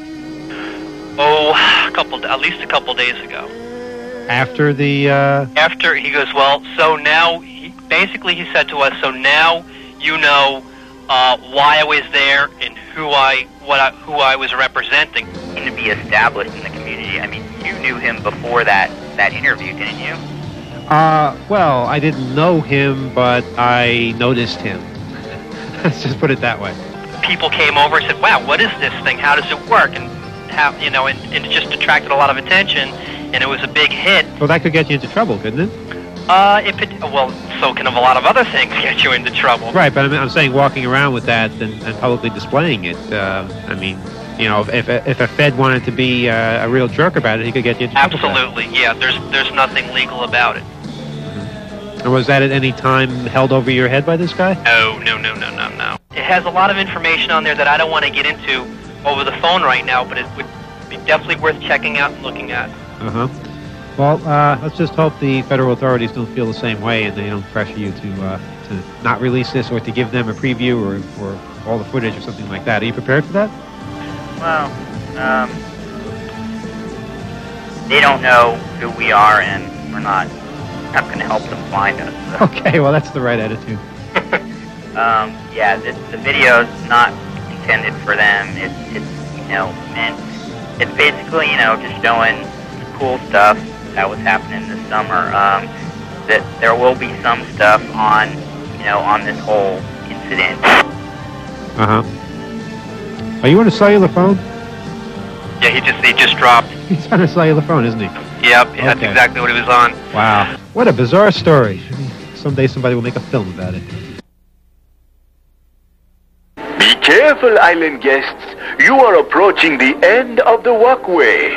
Oh, at least a couple days ago. After the... After, he goes, well, so now, he said to us, so now you know why I was there and who I was representing. To be established in the community. I mean, you knew him before that interview, didn't you? Well, I didn't know him, but I noticed him. Let's just put it that way. People came over and said, "Wow, what is this thing? How does it work?" And how, you know, and it just attracted a lot of attention, and it was a big hit. Well, that could get you into trouble, couldn't it? Well, so can a lot of other things get you into trouble. Right, but I'm saying walking around with that and publicly displaying it. I mean, you know, if a Fed wanted to be a real jerk about it, he could get you into trouble. Absolutely, yeah. There's nothing legal about it. And was that at any time held over your head by this guy? Oh, no. It has a lot of information on there that I don't want to get into over the phone right now, but it would be definitely worth checking out and looking at. Uh-huh. Well, let's just hope the federal authorities don't feel the same way and they don't pressure you to not release this or to give them a preview or all the footage or something like that. Are you prepared for that? Well, they don't know who we are, and we're not going to help them find us. So. Okay, well, that's the right attitude. Yeah, the video's not intended for them. It's meant. It's basically just showing cool stuff that was happening this summer. That there will be some stuff on this whole incident. Are you on a cellular phone? Yeah, he just dropped. He's on a cellular phone, isn't he? Yep, that's exactly what he was on. Wow. What a bizarre story. Someday somebody will make a film about it. Be careful, island guests. You are approaching the end of the walkway.